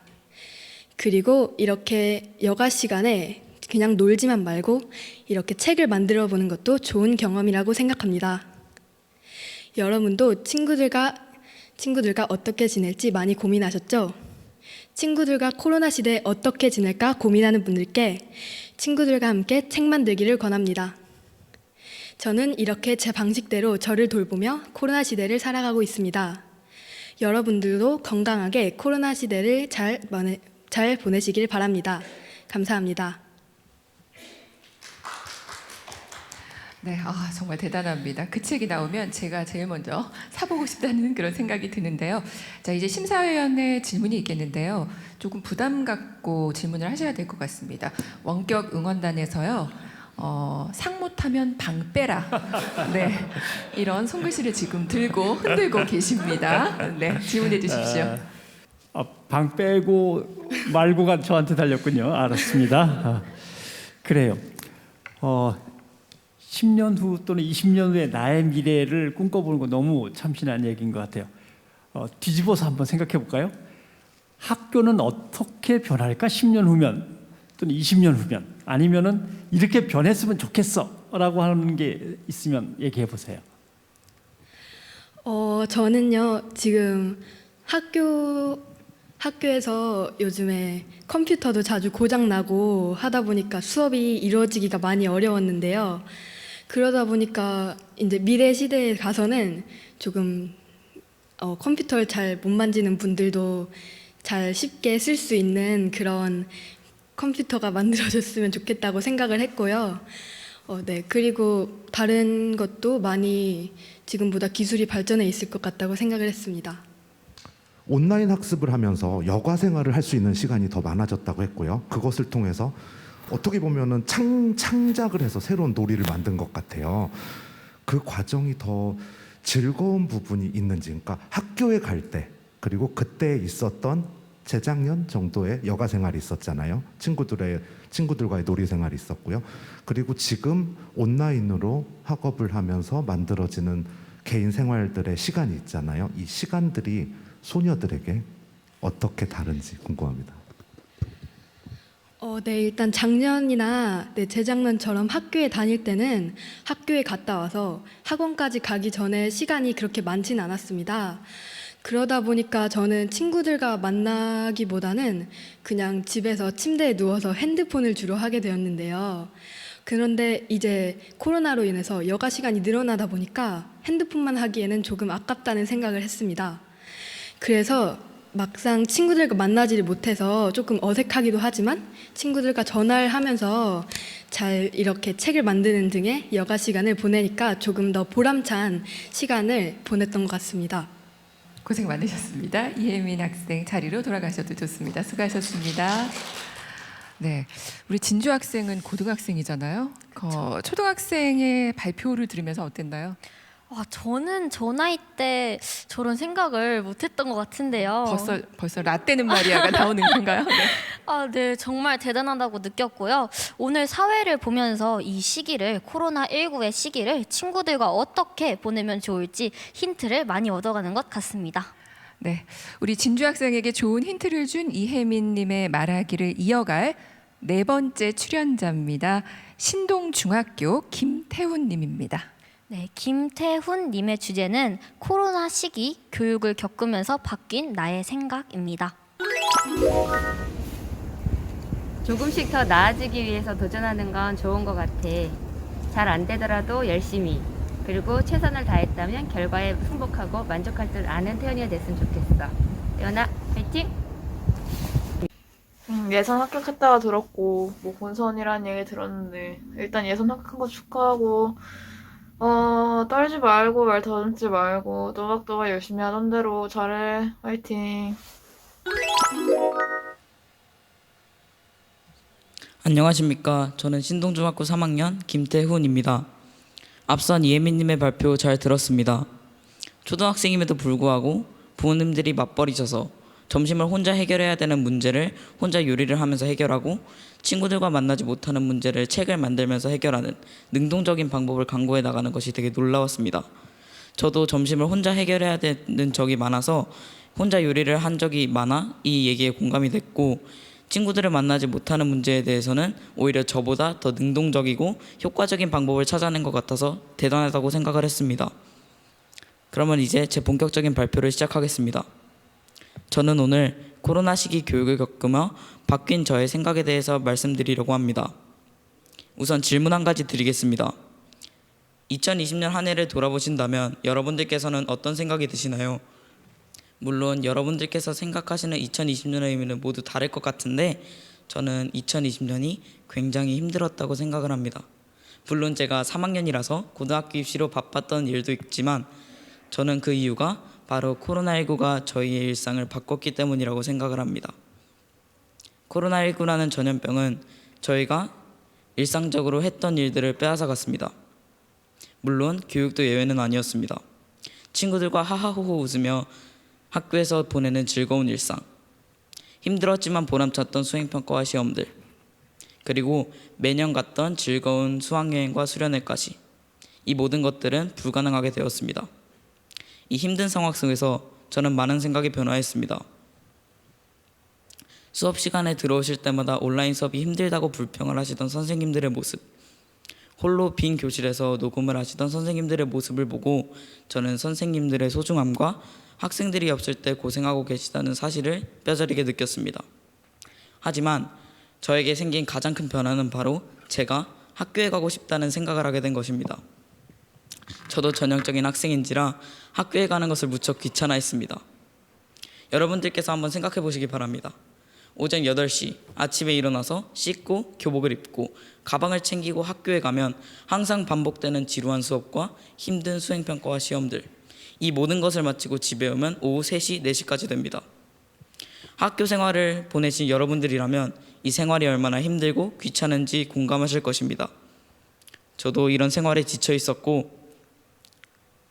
그리고 이렇게 여가 시간에 그냥 놀지만 말고 이렇게 책을 만들어 보는 것도 좋은 경험이라고 생각합니다. 여러분도 친구들과 어떻게 지낼지 많이 고민하셨죠? 친구들과 코로나 시대에 어떻게 지낼까 고민하는 분들께 친구들과 함께 책 만들기를 권합니다. 저는 이렇게 제 방식대로 저를 돌보며 코로나 시대를 살아가고 있습니다. 여러분들도 건강하게 코로나 시대를 잘 보내시길 바랍니다. 감사합니다. 네, 정말 대단합니다. 그 책이 나오면 제가 제일 먼저 사보고 싶다는 그런 생각이 드는데요. 자, 이제 심사위원의 질문이 있겠는데요. 조금 부담 갖고 질문을 하셔야 될 것 같습니다. 원격 응원단에서요. 상 못하면 방 빼라. 네, 이런 손글씨를 지금 들고 흔들고 계십니다. 네, 질문해 주십시오. 방 빼고 말고가 저한테 달렸군요. 알았습니다. 그래요. 10년 후 또는 20년 후에 나의 미래를 꿈꿔보는 거 너무 참신한 얘기인 것 같아요. 뒤집어서 한번 생각해 볼까요? 학교는 어떻게 변할까? 10년 후면 또는 20년 후면, 아니면은 이렇게 변했으면 좋겠어라고 하는 게 있으면 얘기해 보세요. 저는요 지금 학교에서 요즘에 컴퓨터도 자주 고장 나고 하다 보니까 수업이 이루어지기가 많이 어려웠는데요. 그러다 보니까 이제 미래 시대에 가서는 조금 컴퓨터를 잘 못 만지는 분들도 잘 쉽게 쓸 수 있는 그런 컴퓨터가 만들어졌으면 좋겠다고 생각을 했고요. 네, 그리고 다른 것도 많이 지금보다 기술이 발전해 있을 것 같다고 생각을 했습니다. 온라인 학습을 하면서 여가 생활을 할 수 있는 시간이 더 많아졌다고 했고요. 그것을 통해서 어떻게 보면은 창작을 해서 새로운 놀이를 만든 것 같아요. 그 과정이 더 즐거운 부분이 있는지, 그러니까 학교에 갈 때, 그리고 그때 있었던 재작년 정도의 여가 생활이 있었잖아요. 친구들과의 놀이 생활이 있었고요. 그리고 지금 온라인으로 학업을 하면서 만들어지는 개인 생활들의 시간이 있잖아요. 이 시간들이 소녀들에게 어떻게 다른지 궁금합니다. 네, 일단 작년이나 재작년처럼 학교에 다닐 때는 학교에 갔다 와서 학원까지 가기 전에 시간이 그렇게 많지는 않았습니다. 그러다 보니까 저는 친구들과 만나기보다는 그냥 집에서 침대에 누워서 핸드폰을 주로 하게 되었는데요. 그런데 이제 코로나로 인해서 여가 시간이 늘어나다 보니까 핸드폰만 하기에는 조금 아깝다는 생각을 했습니다. 그래서 막상 친구들과 만나지를 못해서 조금 어색하기도 하지만 친구들과 전화를 하면서 잘 이렇게 책을 만드는 등의 여가 시간을 보내니까 조금 더 보람찬 시간을 보냈던 것 같습니다. 고생 많으셨습니다. 이혜민 학생 자리로 돌아가셔도 좋습니다. 수고하셨습니다. 네, 우리 진주 학생은 고등학생이잖아요. 초등학생의 발표를 들으면서 어땠나요? 저는 저 나이 때 저런 생각을 못했던 것 같은데요. 벌써 라떼는 마리아가 나오는 건가요? 네. 네, 정말 대단하다고 느꼈고요. 오늘 사회를 보면서 이 시기를, 코로나19의 시기를 친구들과 어떻게 보내면 좋을지 힌트를 많이 얻어가는 것 같습니다. 네, 우리 진주 학생에게 좋은 힌트를 준 이혜민님의 말하기를 이어갈 네 번째 출연자입니다. 신동중학교 김태훈님입니다. 네, 김태훈님의 주제는 코로나 시기 교육을 겪으면서 바뀐 나의 생각입니다. 조금씩 더 나아지기 위해서 도전하는 건 좋은 것 같아. 잘 안 되더라도 열심히, 그리고 최선을 다했다면 결과에 승복하고 만족할 줄 아는 태연이가 됐으면 좋겠어. 태연아, 화이팅! 예선 합격했다가 들었고 본선이라는 얘기 들었는데 일단 예선 합격한 거 축하하고 떨지 말고 말 더듬지 말고 또박또박 열심히 하던 대로 잘해. 화이팅! 안녕하십니까. 저는 신동중학교 3학년 김태훈입니다. 앞선 이혜민님의 발표 잘 들었습니다. 초등학생임에도 불구하고 부모님들이 맞벌이셔서 점심을 혼자 해결해야 되는 문제를 혼자 요리를 하면서 해결하고 친구들과 만나지 못하는 문제를 책을 만들면서 해결하는 능동적인 방법을 강구해 나가는 것이 되게 놀라웠습니다. 저도 점심을 혼자 해결해야 되는 적이 많아서 혼자 요리를 한 적이 많아 이 얘기에 공감이 됐고, 친구들을 만나지 못하는 문제에 대해서는 오히려 저보다 더 능동적이고 효과적인 방법을 찾아낸 것 같아서 대단하다고 생각을 했습니다. 그러면 이제 제 본격적인 발표를 시작하겠습니다. 저는 오늘 코로나 시기 교육을 겪으며 바뀐 저의 생각에 대해서 말씀드리려고 합니다. 우선 질문 한 가지 드리겠습니다. 2020년 한 해를 돌아보신다면 여러분들께서는 어떤 생각이 드시나요? 물론 여러분들께서 생각하시는 2020년의 의미는 모두 다를 것 같은데 저는 2020년이 굉장히 힘들었다고 생각을 합니다. 물론 제가 3학년이라서 고등학교 입시로 바빴던 일도 있지만 저는 그 이유가 바로 코로나19가 저희의 일상을 바꿨기 때문이라고 생각을 합니다. 코로나19라는 전염병은 저희가 일상적으로 했던 일들을 빼앗아갔습니다. 물론 교육도 예외는 아니었습니다. 친구들과 하하호호 웃으며 학교에서 보내는 즐거운 일상, 힘들었지만 보람찼던 수행평가와 시험들, 그리고 매년 갔던 즐거운 수학여행과 수련회까지 이 모든 것들은 불가능하게 되었습니다. 이 힘든 상황 속에서 저는 많은 생각이 변화했습니다. 수업 시간에 들어오실 때마다 온라인 수업이 힘들다고 불평을 하시던 선생님들의 모습, 홀로 빈 교실에서 녹음을 하시던 선생님들의 모습을 보고 저는 선생님들의 소중함과 학생들이 없을 때 고생하고 계시다는 사실을 뼈저리게 느꼈습니다. 하지만 저에게 생긴 가장 큰 변화는 바로 제가 학교에 가고 싶다는 생각을 하게 된 것입니다. 저도 전형적인 학생인지라 학교에 가는 것을 무척 귀찮아했습니다. 여러분들께서 한번 생각해 보시기 바랍니다. 오전 8시 아침에 일어나서 씻고 교복을 입고 가방을 챙기고 학교에 가면 항상 반복되는 지루한 수업과 힘든 수행평가와 시험들, 이 모든 것을 마치고 집에 오면 오후 3시, 4시까지 됩니다. 학교 생활을 보내신 여러분들이라면 이 생활이 얼마나 힘들고 귀찮은지 공감하실 것입니다. 저도 이런 생활에 지쳐 있었고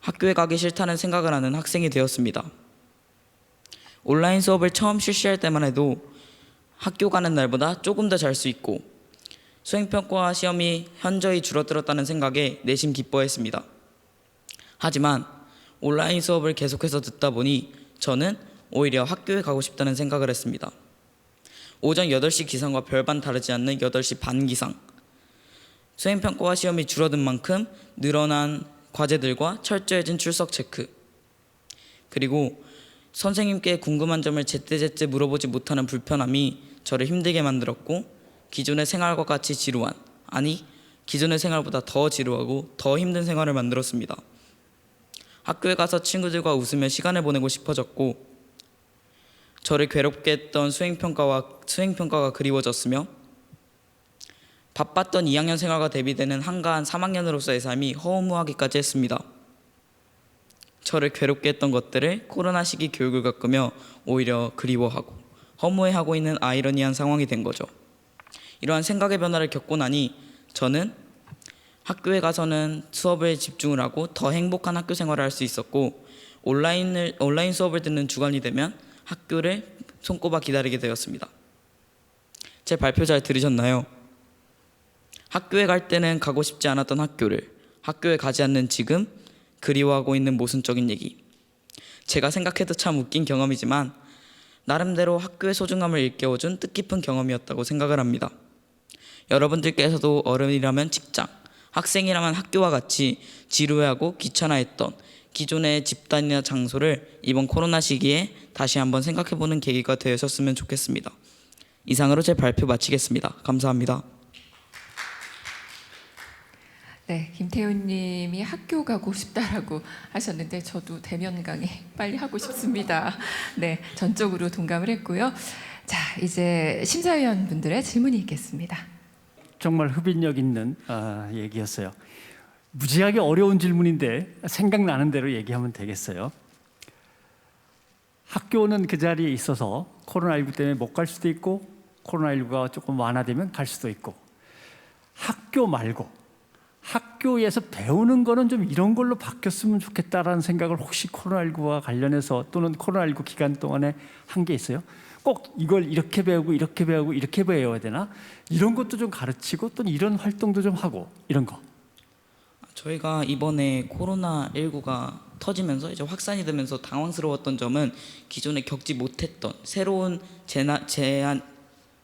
학교에 가기 싫다는 생각을 하는 학생이 되었습니다. 온라인 수업을 처음 실시할 때만 해도 학교 가는 날보다 조금 더 잘 수 있고 수행평가와 시험이 현저히 줄어들었다는 생각에 내심 기뻐했습니다. 하지만 온라인 수업을 계속해서 듣다 보니 저는 오히려 학교에 가고 싶다는 생각을 했습니다. 오전 8시 기상과 별반 다르지 않는 8시 반 기상, 수행평가와 시험이 줄어든 만큼 늘어난 과제들과 철저해진 출석 체크, 그리고 선생님께 궁금한 점을 제때제때 물어보지 못하는 불편함이 저를 힘들게 만들었고 기존의 생활과 같이 지루한, 아니 기존의 생활보다 더 지루하고 더 힘든 생활을 만들었습니다. 학교에 가서 친구들과 웃으며 시간을 보내고 싶어졌고 저를 괴롭게 했던 수행평가가 그리워졌으며 바빴던 2학년 생활과 대비되는 한가한 3학년으로서의 삶이 허무하기까지 했습니다. 저를 괴롭게 했던 것들을 코로나 시기 교육을 겪으며 오히려 그리워하고 허무해하고 있는 아이러니한 상황이 된 거죠. 이러한 생각의 변화를 겪고 나니 저는 학교에 가서는 수업에 집중을 하고 더 행복한 학교 생활을 할 수 있었고 온라인 수업을 듣는 주간이 되면 학교를 손꼽아 기다리게 되었습니다. 제 발표 잘 들으셨나요? 학교에 갈 때는 가고 싶지 않았던 학교를 학교에 가지 않는 지금 그리워하고 있는 모순적인 얘기. 제가 생각해도 참 웃긴 경험이지만 나름대로 학교의 소중함을 일깨워준 뜻깊은 경험이었다고 생각을 합니다. 여러분들께서도 어른이라면 직장, 학생이라면 학교와 같이 지루해하고 귀찮아했던 기존의 집단이나 장소를 이번 코로나 시기에 다시 한번 생각해보는 계기가 되셨으면 좋겠습니다. 이상으로 제 발표 마치겠습니다. 감사합니다. 네, 김태훈 님이 학교 가고 싶다라고 하셨는데 저도 대면 강의 빨리 하고 싶습니다. 네, 전적으로 동감을 했고요. 자, 이제 심사위원 분들의 질문이 있겠습니다. 정말 흡인력 있는 얘기였어요. 무지하게 어려운 질문인데 생각나는 대로 얘기하면 되겠어요. 학교는 그 자리에 있어서 코로나19 때문에 못 갈 수도 있고 코로나19가 조금 완화되면 갈 수도 있고, 학교 말고 학교에서 배우는 거는 좀 이런 걸로 바뀌었으면 좋겠다라는 생각을 혹시 코로나19와 관련해서 또는 코로나19 기간 동안에 한 게 있어요? 꼭 이걸 이렇게 배우고 이렇게 배우고 이렇게 배워야 되나? 이런 것도 좀 가르치고 또 이런 활동도 좀 하고 이런 거. 저희가 이번에 코로나19가 터지면서 이제 확산이 되면서 당황스러웠던 점은 기존에 겪지 못했던 새로운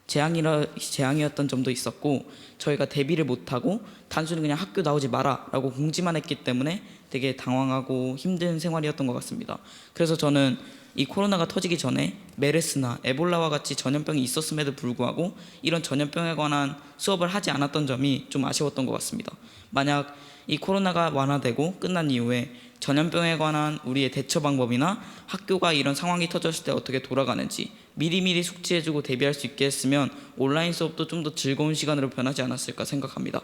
재앙이었던 점도 있었고, 저희가 대비를 못하고 단순히 그냥 학교 나오지 마라 라고 공지만 했기 때문에 되게 당황하고 힘든 생활이었던 것 같습니다. 그래서 저는 이 코로나가 터지기 전에 메르스나 에볼라와 같이 전염병이 있었음에도 불구하고 이런 전염병에 관한 수업을 하지 않았던 점이 좀 아쉬웠던 것 같습니다. 만약 이 코로나가 완화되고 끝난 이후에 전염병에 관한 우리의 대처 방법이나 학교가 이런 상황이 터졌을 때 어떻게 돌아가는지 미리미리 숙지해주고 대비할 수 있게 했으면 온라인 수업도 좀 더 즐거운 시간으로 변하지 않았을까 생각합니다.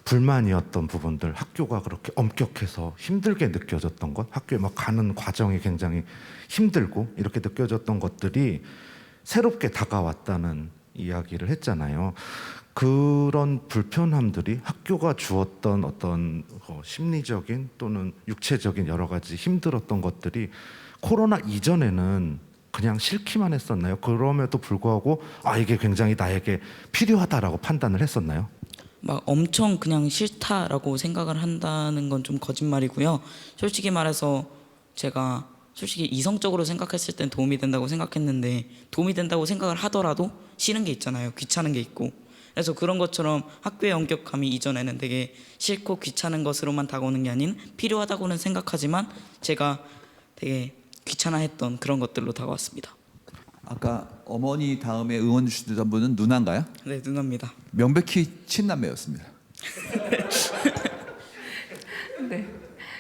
불만이었던 부분들, 학교가 그렇게 엄격해서 힘들게 느껴졌던 것, 학교에 막 가는 과정이 굉장히 힘들고 이렇게 느껴졌던 것들이 새롭게 다가왔다는 이야기를 했잖아요. 그런 불편함들이 학교가 주었던 어떤 심리적인 또는 육체적인 여러 가지 힘들었던 것들이 코로나 이전에는 그냥 싫기만 했었나요? 그럼에도 불구하고 이게 굉장히 나에게 필요하다라고 판단을 했었나요? 막 엄청 그냥 싫다라고 생각을 한다는 건 좀 거짓말이고요. 솔직히 말해서 제가 솔직히 이성적으로 생각했을 땐 도움이 된다고 생각했는데 도움이 된다고 생각을 하더라도 싫은 게 있잖아요. 귀찮은 게 있고. 그래서 그런 것처럼 학교의 엄격함이 이전에는 되게 싫고 귀찮은 것으로만 다가오는 게 아닌 필요하다고는 생각하지만 제가 되게 귀찮아했던 그런 것들로 다가왔습니다. 아까 어머니 다음에 응원 주시던 분은 누나인가요? 네, 누나입니다. 명백히 친남매였습니다. 네.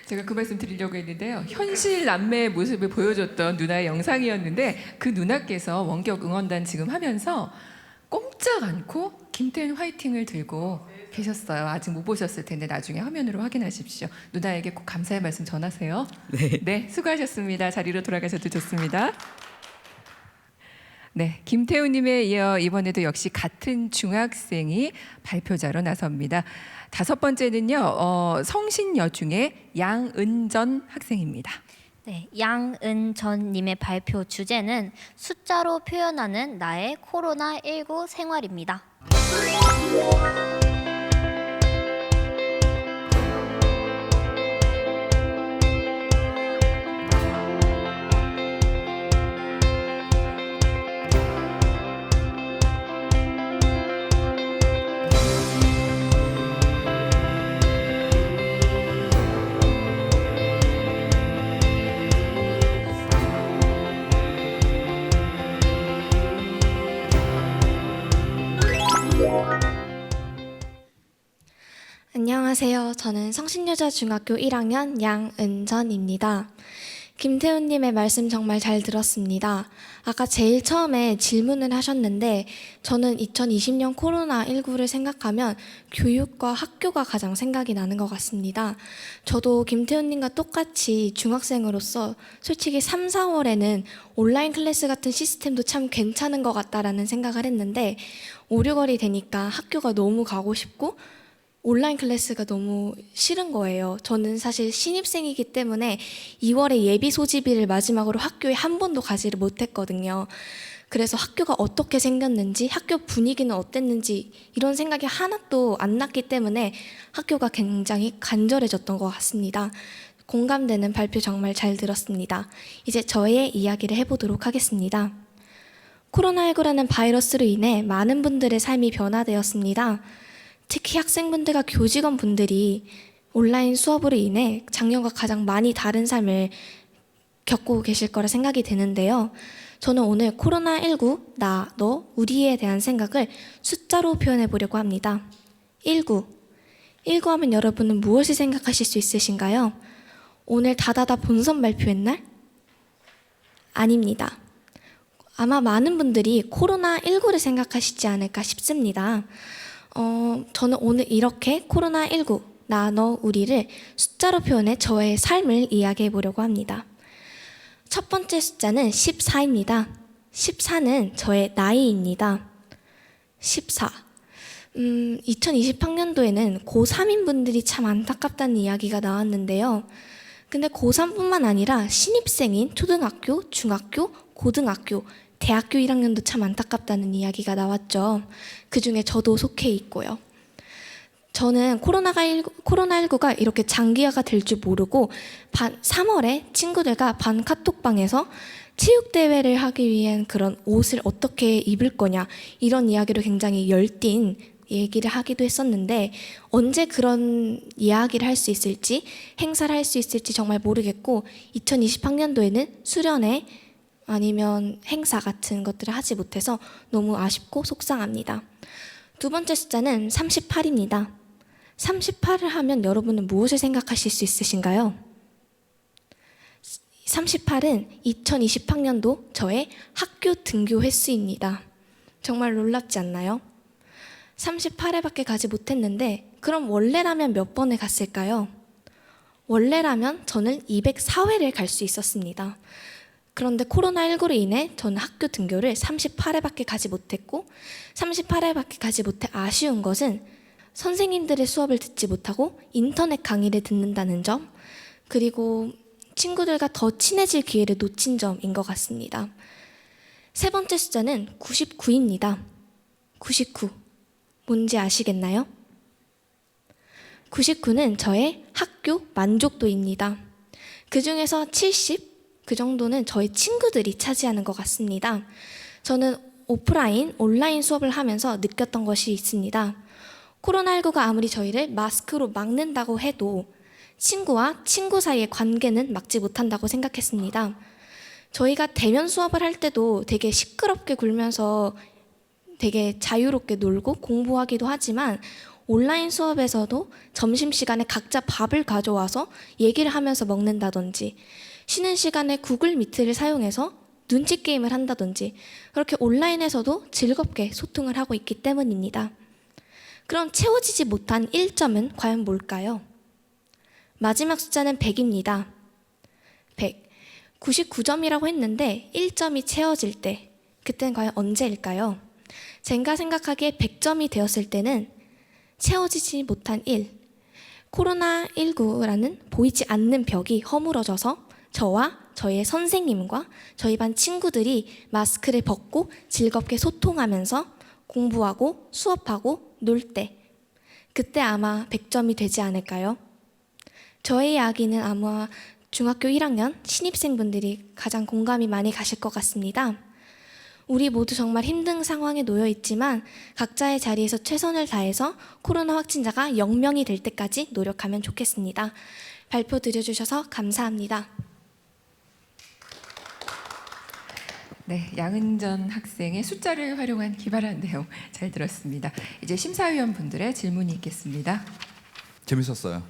제가 그 말씀 드리려고 했는데요. 현실 남매의 모습을 보여줬던 누나의 영상이었는데 그 누나께서 원격 응원단 지금 하면서 꼼짝 않고 김태훈 화이팅을 들고 계셨어요. 아직 못 보셨을 텐데 나중에 화면으로 확인하십시오. 누나에게 꼭 감사의 말씀 전하세요. 네, 수고하셨습니다. 자리로 돌아가셔도 좋습니다. 네, 김태훈님에 이어 이번에도 역시 같은 중학생이 발표자로 나섭니다. 5번째는요, 성신여중의 양은전 학생입니다. 네, 양은전님의 발표 주제는 숫자로 표현하는 나의 코로나19 생활입니다. 안녕하세요. 저는 성신여자중학교 1학년 양은전입니다. 김태훈님의 말씀 정말 잘 들었습니다. 아까 제일 처음에 질문을 하셨는데 저는 2020년 코로나19를 생각하면 교육과 학교가 가장 생각이 나는 것 같습니다. 저도 김태훈님과 똑같이 중학생으로서 솔직히 3, 4월에는 온라인 클래스 같은 시스템도 참 괜찮은 것 같다라는 생각을 했는데 5, 6월이 되니까 학교가 너무 가고 싶고 온라인 클래스가 너무 싫은 거예요. 저는 사실 신입생이기 때문에 2월에 예비 소집일을 마지막으로 학교에 한 번도 가지를 못했거든요. 그래서 학교가 어떻게 생겼는지, 학교 분위기는 어땠는지 이런 생각이 하나도 안 났기 때문에 학교가 굉장히 간절해졌던 것 같습니다. 공감되는 발표 정말 잘 들었습니다. 이제 저의 이야기를 해보도록 하겠습니다. 코로나19라는 바이러스로 인해 많은 분들의 삶이 변화되었습니다. 특히 학생분들과 교직원분들이 온라인 수업으로 인해 작년과 가장 많이 다른 삶을 겪고 계실 거라 생각이 드는데요. 저는 오늘 코로나19, 나, 너, 우리에 대한 생각을 숫자로 표현해 보려고 합니다. 19. 19 하면 여러분은 무엇을 생각하실 수 있으신가요? 오늘 다다다 본선 발표의 날? 아닙니다. 아마 많은 분들이 코로나19를 생각하시지 않을까 싶습니다. 저는 오늘 이렇게 코로나19, 나, 너, 우리를 숫자로 표현해 저의 삶을 이야기해 보려고 합니다. 첫 번째 숫자는 14입니다. 14는 저의 나이입니다. 14. 2020학년도에는 고3인 분들이 참 안타깝다는 이야기가 나왔는데요. 근데 고3뿐만 아니라 신입생인 초등학교, 중학교, 고등학교, 대학교 1학년도 참 안타깝다는 이야기가 나왔죠. 그중에 저도 속해 있고요. 저는 코로나19가 이렇게 장기화가 될 줄 모르고 3월에 친구들과 반 카톡방에서 체육대회를 하기 위한 그런 옷을 어떻게 입을 거냐 이런 이야기를 굉장히 열띤 얘기를 하기도 했었는데 언제 그런 이야기를 할 수 있을지 행사를 할 수 있을지 정말 모르겠고 2020학년도에는 수련회 아니면 행사 같은 것들을 하지 못해서 너무 아쉽고 속상합니다. 두 번째 숫자는 38입니다. 38을 하면 여러분은 무엇을 생각하실 수 있으신가요? 38은 2020학년도 저의 학교 등교 횟수입니다. 정말 놀랍지 않나요? 38회밖에 가지 못했는데 그럼 원래라면 몇 번을 갔을까요? 원래라면 저는 204회를 갈 수 있었습니다. 그런데 코로나19로 인해 저는 학교 등교를 38회밖에 가지 못했고 38회밖에 가지 못해 아쉬운 것은 선생님들의 수업을 듣지 못하고 인터넷 강의를 듣는다는 점 그리고 친구들과 더 친해질 기회를 놓친 점인 것 같습니다. 세 번째 숫자는 99입니다. 99. 뭔지 아시겠나요? 99는 저의 학교 만족도입니다. 그 중에서 70? 그 정도는 저희 친구들이 차지하는 것 같습니다. 저는 오프라인, 온라인 수업을 하면서 느꼈던 것이 있습니다. 코로나19가 아무리 저희를 마스크로 막는다고 해도 친구와 친구 사이의 관계는 막지 못한다고 생각했습니다. 저희가 대면 수업을 할 때도 되게 시끄럽게 굴면서 되게 자유롭게 놀고 공부하기도 하지만 온라인 수업에서도 점심시간에 각자 밥을 가져와서 얘기를 하면서 먹는다든지 쉬는 시간에 구글 미트를 사용해서 눈치 게임을 한다든지 그렇게 온라인에서도 즐겁게 소통을 하고 있기 때문입니다. 그럼 채워지지 못한 1점은 과연 뭘까요? 마지막 숫자는 100입니다. 100. 99점이라고 했는데 1점이 채워질 때 그때는 과연 언제일까요? 제가 생각하기에 100점이 되었을 때는 채워지지 못한 1. 코로나19라는 보이지 않는 벽이 허물어져서 저와 저의 선생님과 저희 반 친구들이 마스크를 벗고 즐겁게 소통하면서 공부하고 수업하고 놀 때, 그때 아마 100점이 되지 않을까요? 저의 이야기는 아마 중학교 1학년 신입생분들이 가장 공감이 많이 가실 것 같습니다. 우리 모두 정말 힘든 상황에 놓여 있지만 각자의 자리에서 최선을 다해서 코로나 확진자가 0명이 될 때까지 노력하면 좋겠습니다. 발표 드려주셔서 감사합니다. 네, 양은전 학생의 숫자를 활용한 기발한 내용 잘 들었습니다. 이제 심사위원분들의 질문이 있겠습니다. 재밌었어요.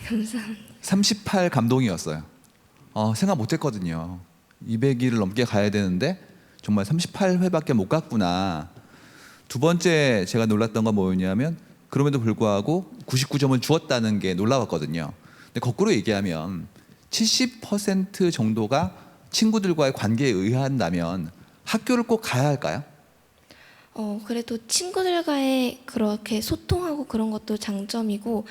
감사합니다. 38 감동이었어요. 생각 못했거든요. 200일을 넘게 가야 되는데 정말 38회밖에 못 갔구나. 두 번째 제가 놀랐던 건 뭐였냐면 그럼에도 불구하고 99점을 주었다는 게 놀라웠거든요. 근데 거꾸로 얘기하면 70% 정도가 친구들과의 관계에 의한다면 학교를 꼭 가야 할까요? 그래도 친구들과의 그렇게 소통하고 그런 것도 장점이고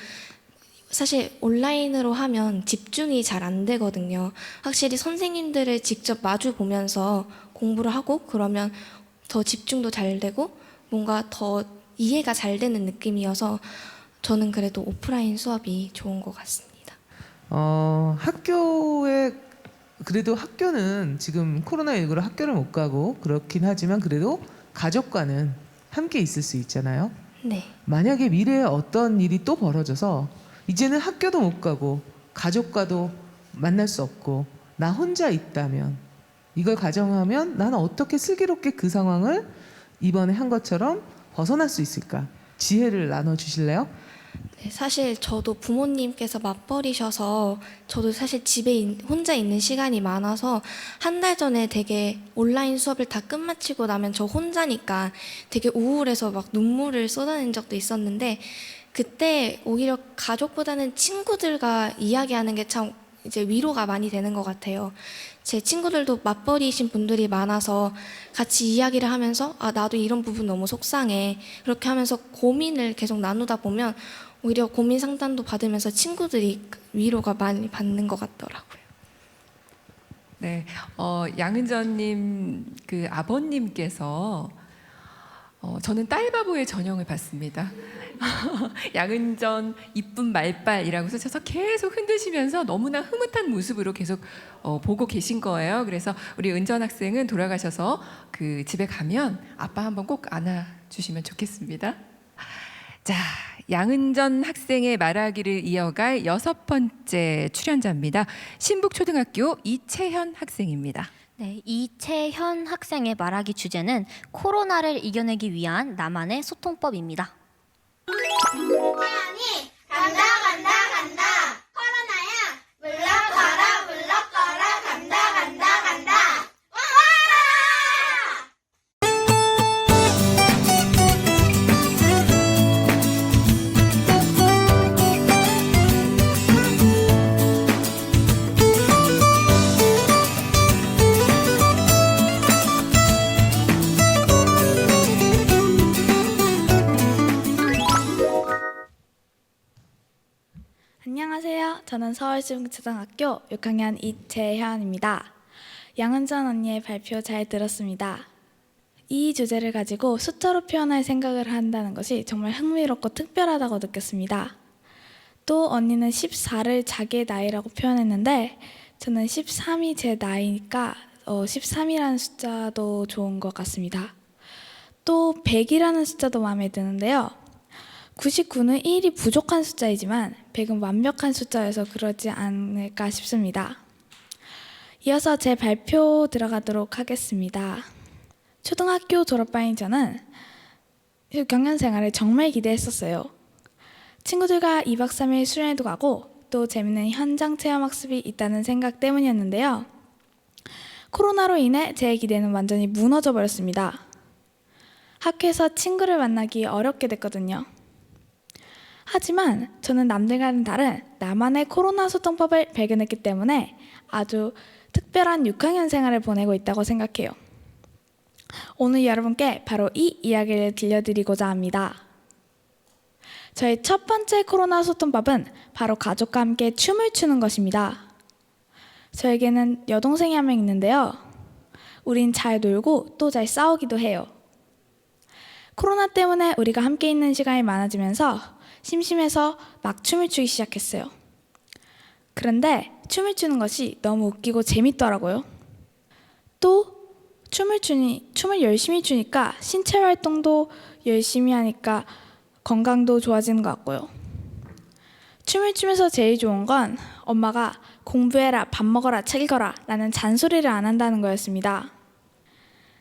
사실 온라인으로 하면 집중이 잘 안 되거든요. 확실히 선생님들을 직접 마주 보면서 공부를 하고 그러면 더 집중도 잘 되고 뭔가 더 이해가 잘 되는 느낌이어서 저는 그래도 오프라인 수업이 좋은 것 같습니다. 학교에 그래도 학교는 지금 코로나19로 학교를 못 가고 그렇긴 하지만 그래도 가족과는 함께 있을 수 있잖아요. 네. 만약에 미래에 어떤 일이 또 벌어져서 이제는 학교도 못 가고 가족과도 만날 수 없고 나 혼자 있다면 이걸 가정하면 나는 어떻게 슬기롭게 그 상황을 이번에 한 것처럼 벗어날 수 있을까? 지혜를 나눠주실래요? 네, 사실 저도 부모님께서 맞벌이셔서 저도 사실 집에 혼자 있는 시간이 많아서 한 달 전에 되게 온라인 수업을 다 끝마치고 나면 저 혼자니까 되게 우울해서 막 눈물을 쏟아낸 적도 있었는데 그때 오히려 가족보다는 친구들과 이야기하는 게 참 이제 위로가 많이 되는 것 같아요. 제 친구들도 맞벌이신 분들이 많아서 같이 이야기를 하면서 나도 이런 부분 너무 속상해 그렇게 하면서 고민을 계속 나누다 보면 오히려 고민 상담도 받으면서 친구들이 위로가 많이 받는 것 같더라고요. 네, 양은전님 그 아버님께서 저는 딸바보의 전형을 봤습니다. 양은전 이쁜 말빨이라고 쓰셔서 계속 흔드시면서 너무나 흐뭇한 모습으로 계속 보고 계신 거예요. 그래서 우리 은전 학생은 돌아가셔서 그 집에 가면 아빠 한번 꼭 안아주시면 좋겠습니다. 자, 양은전 학생의 말하기를 이어갈 6번째 출연자입니다. 신북초등학교 이채현 학생입니다. 네, 이채현 학생의 말하기 주제는 코로나를 이겨내기 위한 나만의 소통법입니다. 태연이 간다 간다 간다 코로나야 물러가라 물러가라 간다 간다 간다 안녕하세요. 저는 서울신북초등학교 6학년 이채현입니다. 양은전 언니의 발표 잘 들었습니다. 이 주제를 가지고 숫자로 표현할 생각을 한다는 것이 정말 흥미롭고 특별하다고 느꼈습니다. 또 언니는 14를 자기의 나이라고 표현했는데 저는 13이 제 나이니까 13이라는 숫자도 좋은 것 같습니다. 또 100이라는 숫자도 마음에 드는데요. 99는 1이 부족한 숫자이지만 100은 완벽한 숫자여서 그러지 않을까 싶습니다. 이어서 제 발표 들어가도록 하겠습니다. 초등학교 졸업반인 저는 경연 생활을 정말 기대했었어요. 친구들과 2박 3일 수련회도 가고 또 재밌는 현장 체험 학습이 있다는 생각 때문이었는데요. 코로나로 인해 제 기대는 완전히 무너져 버렸습니다. 학교에서 친구를 만나기 어렵게 됐거든요. 하지만 저는 남들과는 다른 나만의 코로나 소통법을 발견했기 때문에 아주 특별한 6학년 생활을 보내고 있다고 생각해요. 오늘 여러분께 바로 이 이야기를 들려드리고자 합니다. 저의 첫 번째 코로나 소통법은 바로 가족과 함께 춤을 추는 것입니다. 저에게는 여동생이 한 명 있는데요. 우린 잘 놀고 또 잘 싸우기도 해요. 코로나 때문에 우리가 함께 있는 시간이 많아지면서 심심해서 막 춤을 추기 시작했어요. 그런데 춤을 추는 것이 너무 웃기고 재밌더라고요. 또 춤을 열심히 추니까 신체 활동도 열심히 하니까 건강도 좋아지는 것 같고요. 춤을 추면서 제일 좋은 건 엄마가 공부해라, 밥 먹어라, 책 읽어라 라는 잔소리를 안 한다는 거였습니다.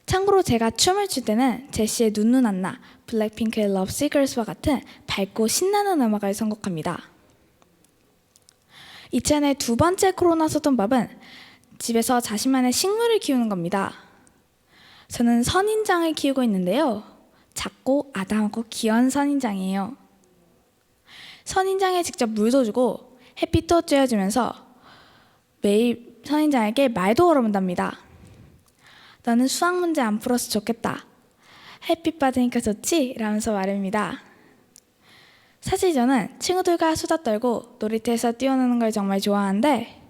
참고로 제가 춤을 출 때는 제시의 눈눈 안나, 블랙핑크의 Love Seekers와 같은 밝고 신나는 음악을 선곡합니다. 이찬의 두 번째 코로나 소통법은 집에서 자신만의 식물을 키우는 겁니다. 저는 선인장을 키우고 있는데요. 작고 아담하고 귀여운 선인장이에요. 선인장에 직접 물도 주고 햇빛도 쬐어주면서 매일 선인장에게 말도 걸어본답니다. 너는 수학 문제 안 풀어서 좋겠다. 햇빛 받으니까 좋지? 라면서 말합니다. 사실 저는 친구들과 수다 떨고 놀이터에서 뛰어노는 걸 정말 좋아하는데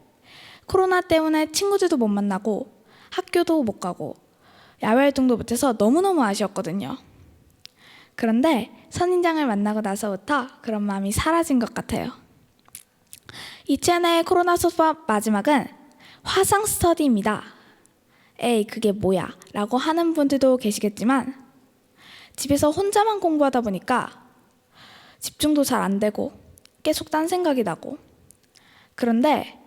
코로나 때문에 친구들도 못 만나고 학교도 못 가고 야외 활동도 못해서 너무너무 아쉬웠거든요. 그런데 선인장을 만나고 나서부터 그런 마음이 사라진 것 같아요. 이 채널의 코로나 소법 마지막은 화상 스터디입니다. 에이 그게 뭐야 라고 하는 분들도 계시겠지만 집에서 혼자만 공부하다 보니까 집중도 잘 안 되고 계속 딴 생각이 나고 그런데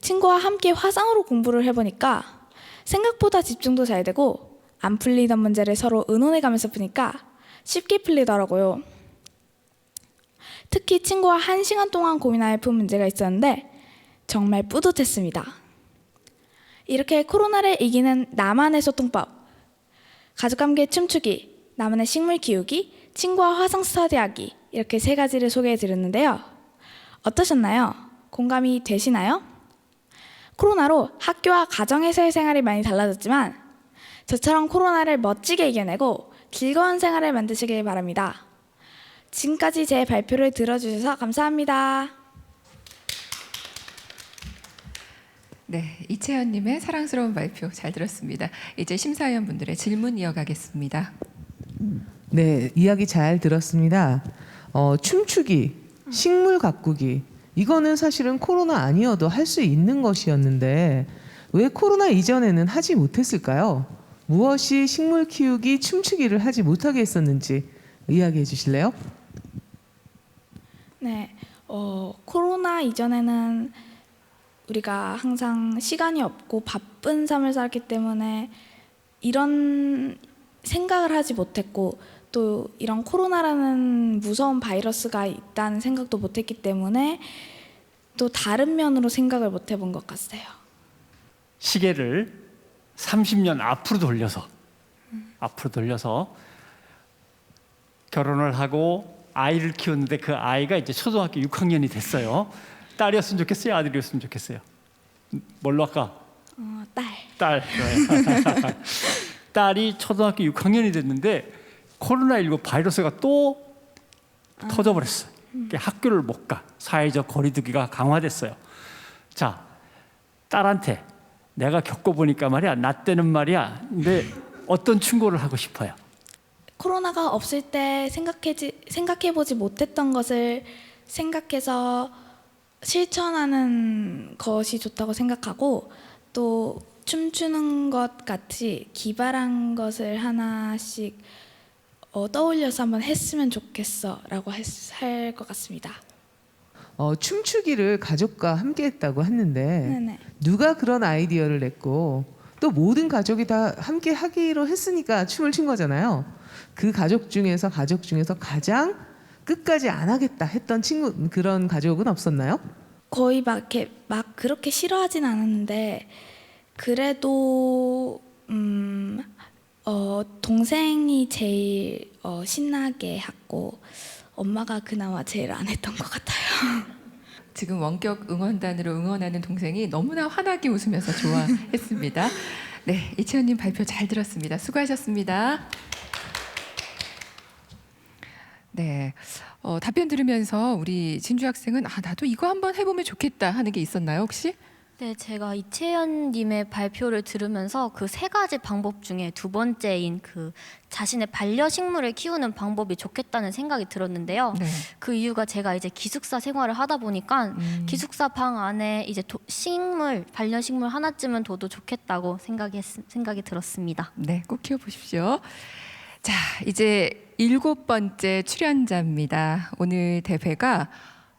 친구와 함께 화상으로 공부를 해보니까 생각보다 집중도 잘 되고 안 풀리던 문제를 서로 의논해가면서 푸니까 쉽게 풀리더라고요. 특히 친구와 1시간 동안 고민하여 푼 문제가 있었는데 정말 뿌듯했습니다. 이렇게 코로나를 이기는 나만의 소통법, 가족과 함께 춤추기, 나만의 식물 키우기, 친구와 화상 스터디하기 이렇게 3가지를 소개해 드렸는데요. 어떠셨나요? 공감이 되시나요? 코로나로 학교와 가정에서의 생활이 많이 달라졌지만 저처럼 코로나를 멋지게 이겨내고 즐거운 생활을 만드시길 바랍니다. 지금까지 제 발표를 들어주셔서 감사합니다. 네, 이채연님의 사랑스러운 발표 잘 들었습니다. 이제 심사위원분들의 질문 이어가겠습니다. 네, 이야기 잘 들었습니다. 춤추기, 식물 가꾸기 이거는 사실은 코로나 아니어도 할 수 있는 것이었는데 왜 코로나 이전에는 하지 못했을까요? 무엇이 식물 키우기, 춤추기를 하지 못하게 했었는지 이야기해 주실래요? 네, 코로나 이전에는 우리가 항상 시간이 없고 바쁜 삶을 살았기 때문에 이런 생각을 하지 못했고 또 이런 코로나라는 무서운 바이러스가 있다는 생각도 못했기 때문에 또 다른 면으로 생각을 못 해본 것 같아요. 시계를 30년 앞으로 돌려서 결혼을 하고 아이를 키웠는데 그 아이가 이제 초등학교 6학년이 됐어요. 딸이었으면 좋겠어요? 아들이었으면 좋겠어요? 뭘로 할까? 딸. 딸이 초등학교 6학년이 됐는데 코로나19 바이러스가 또 터져버렸어요. 학교를 못 가. 사회적 거리두기가 강화됐어요. 자, 딸한테 내가 겪어보니까 말이야, 나 때는 말이야. 근데 어떤 충고를 하고 싶어요? 코로나가 없을 때 생각해보지 못했던 것을 생각해서 실천하는 것이 좋다고 생각하고, 또 춤추는 것 같이 기발한 것을 하나씩 떠올려서 한번 했으면 좋겠어 라고 할 것 같습니다. 춤추기를 가족과 함께 했다고 했는데 네네. 누가 그런 아이디어를 냈고 또 모든 가족이 다 함께 하기로 했으니까 춤을 춘 거잖아요. 그 가족 중에서 가장 끝까지 안 하겠다 했던 그런 가족은 없었나요? 거의 막 그렇게 싫어하진 않았는데, 그래도 동생이 제일 신나게 했고 엄마가 그나마 제일 안 했던 것 같아요. 지금 원격 응원단으로 응원하는 동생이 너무나 환하게 웃으면서 좋아했습니다. 네, 이채연님 발표 잘 들었습니다. 수고하셨습니다. 네, 답변 들으면서 우리 진주 학생은 나도 이거 한번 해보면 좋겠다 하는 게 있었나요 혹시? 네, 제가 이채연님의 발표를 들으면서 그 세 가지 방법 중에 두 번째인 그 자신의 반려식물을 키우는 방법이 좋겠다는 생각이 들었는데요. 네. 그 이유가 제가 이제 기숙사 생활을 하다 보니까 기숙사 방 안에 이제 반려식물 하나쯤은 둬도 좋겠다고 생각이 들었습니다. 네, 꼭 키워보십시오. 자, 이제 7번째 출연자입니다. 오늘 대회가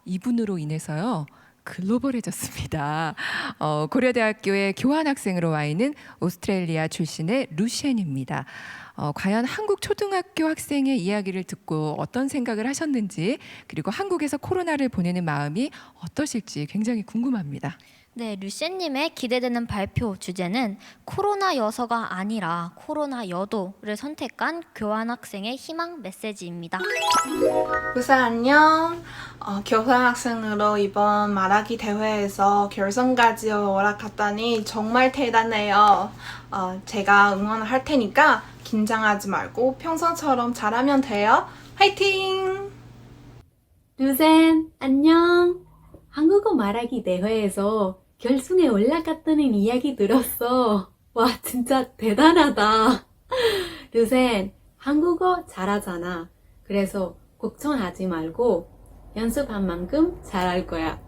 이분으로 인해서요. 글로벌해졌습니다. 고려대학교의 교환학생으로 와 있는 오스트레일리아 출신의 루시엔입니다. 과연 한국 초등학교 학생의 이야기를 듣고 어떤 생각을 하셨는지, 그리고 한국에서 코로나를 보내는 마음이 어떠실지 굉장히 궁금합니다. 네, 루시엔님의 기대되는 발표 주제는 코로나여서가 아니라 코로나여도를 선택한 교환학생의 희망 메시지입니다. 루사 안녕. 교환학생으로 이번 말하기 대회에서 결선까지 올라갔다니 정말 대단해요. 제가 응원을 할 테니까 긴장하지 말고 평소처럼 잘하면 돼요. 화이팅! 루센 안녕. 한국어 말하기 대회에서 결승에 올라갔다는 이야기 들었어. 와, 진짜 대단하다. 루센, 한국어 잘하잖아. 그래서 걱정하지 말고 연습한 만큼 잘할 거야.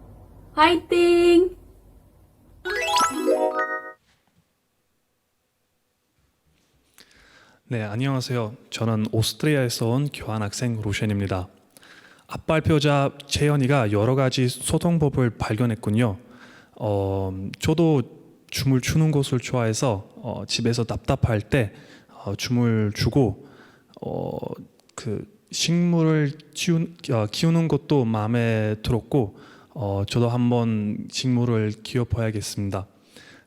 화이팅! 네, 안녕하세요. 저는 오스트리아에서 온 교환학생 루시엔입니다. 앞발표자 채연이가 여러 가지 소통법을 발견했군요. 저도 춤을 추는 것을 좋아해서 집에서 답답할 때 춤을 추고 그 식물을 키우는 것도 마음에 들었고 저도 한번 식물을 키워봐야겠습니다.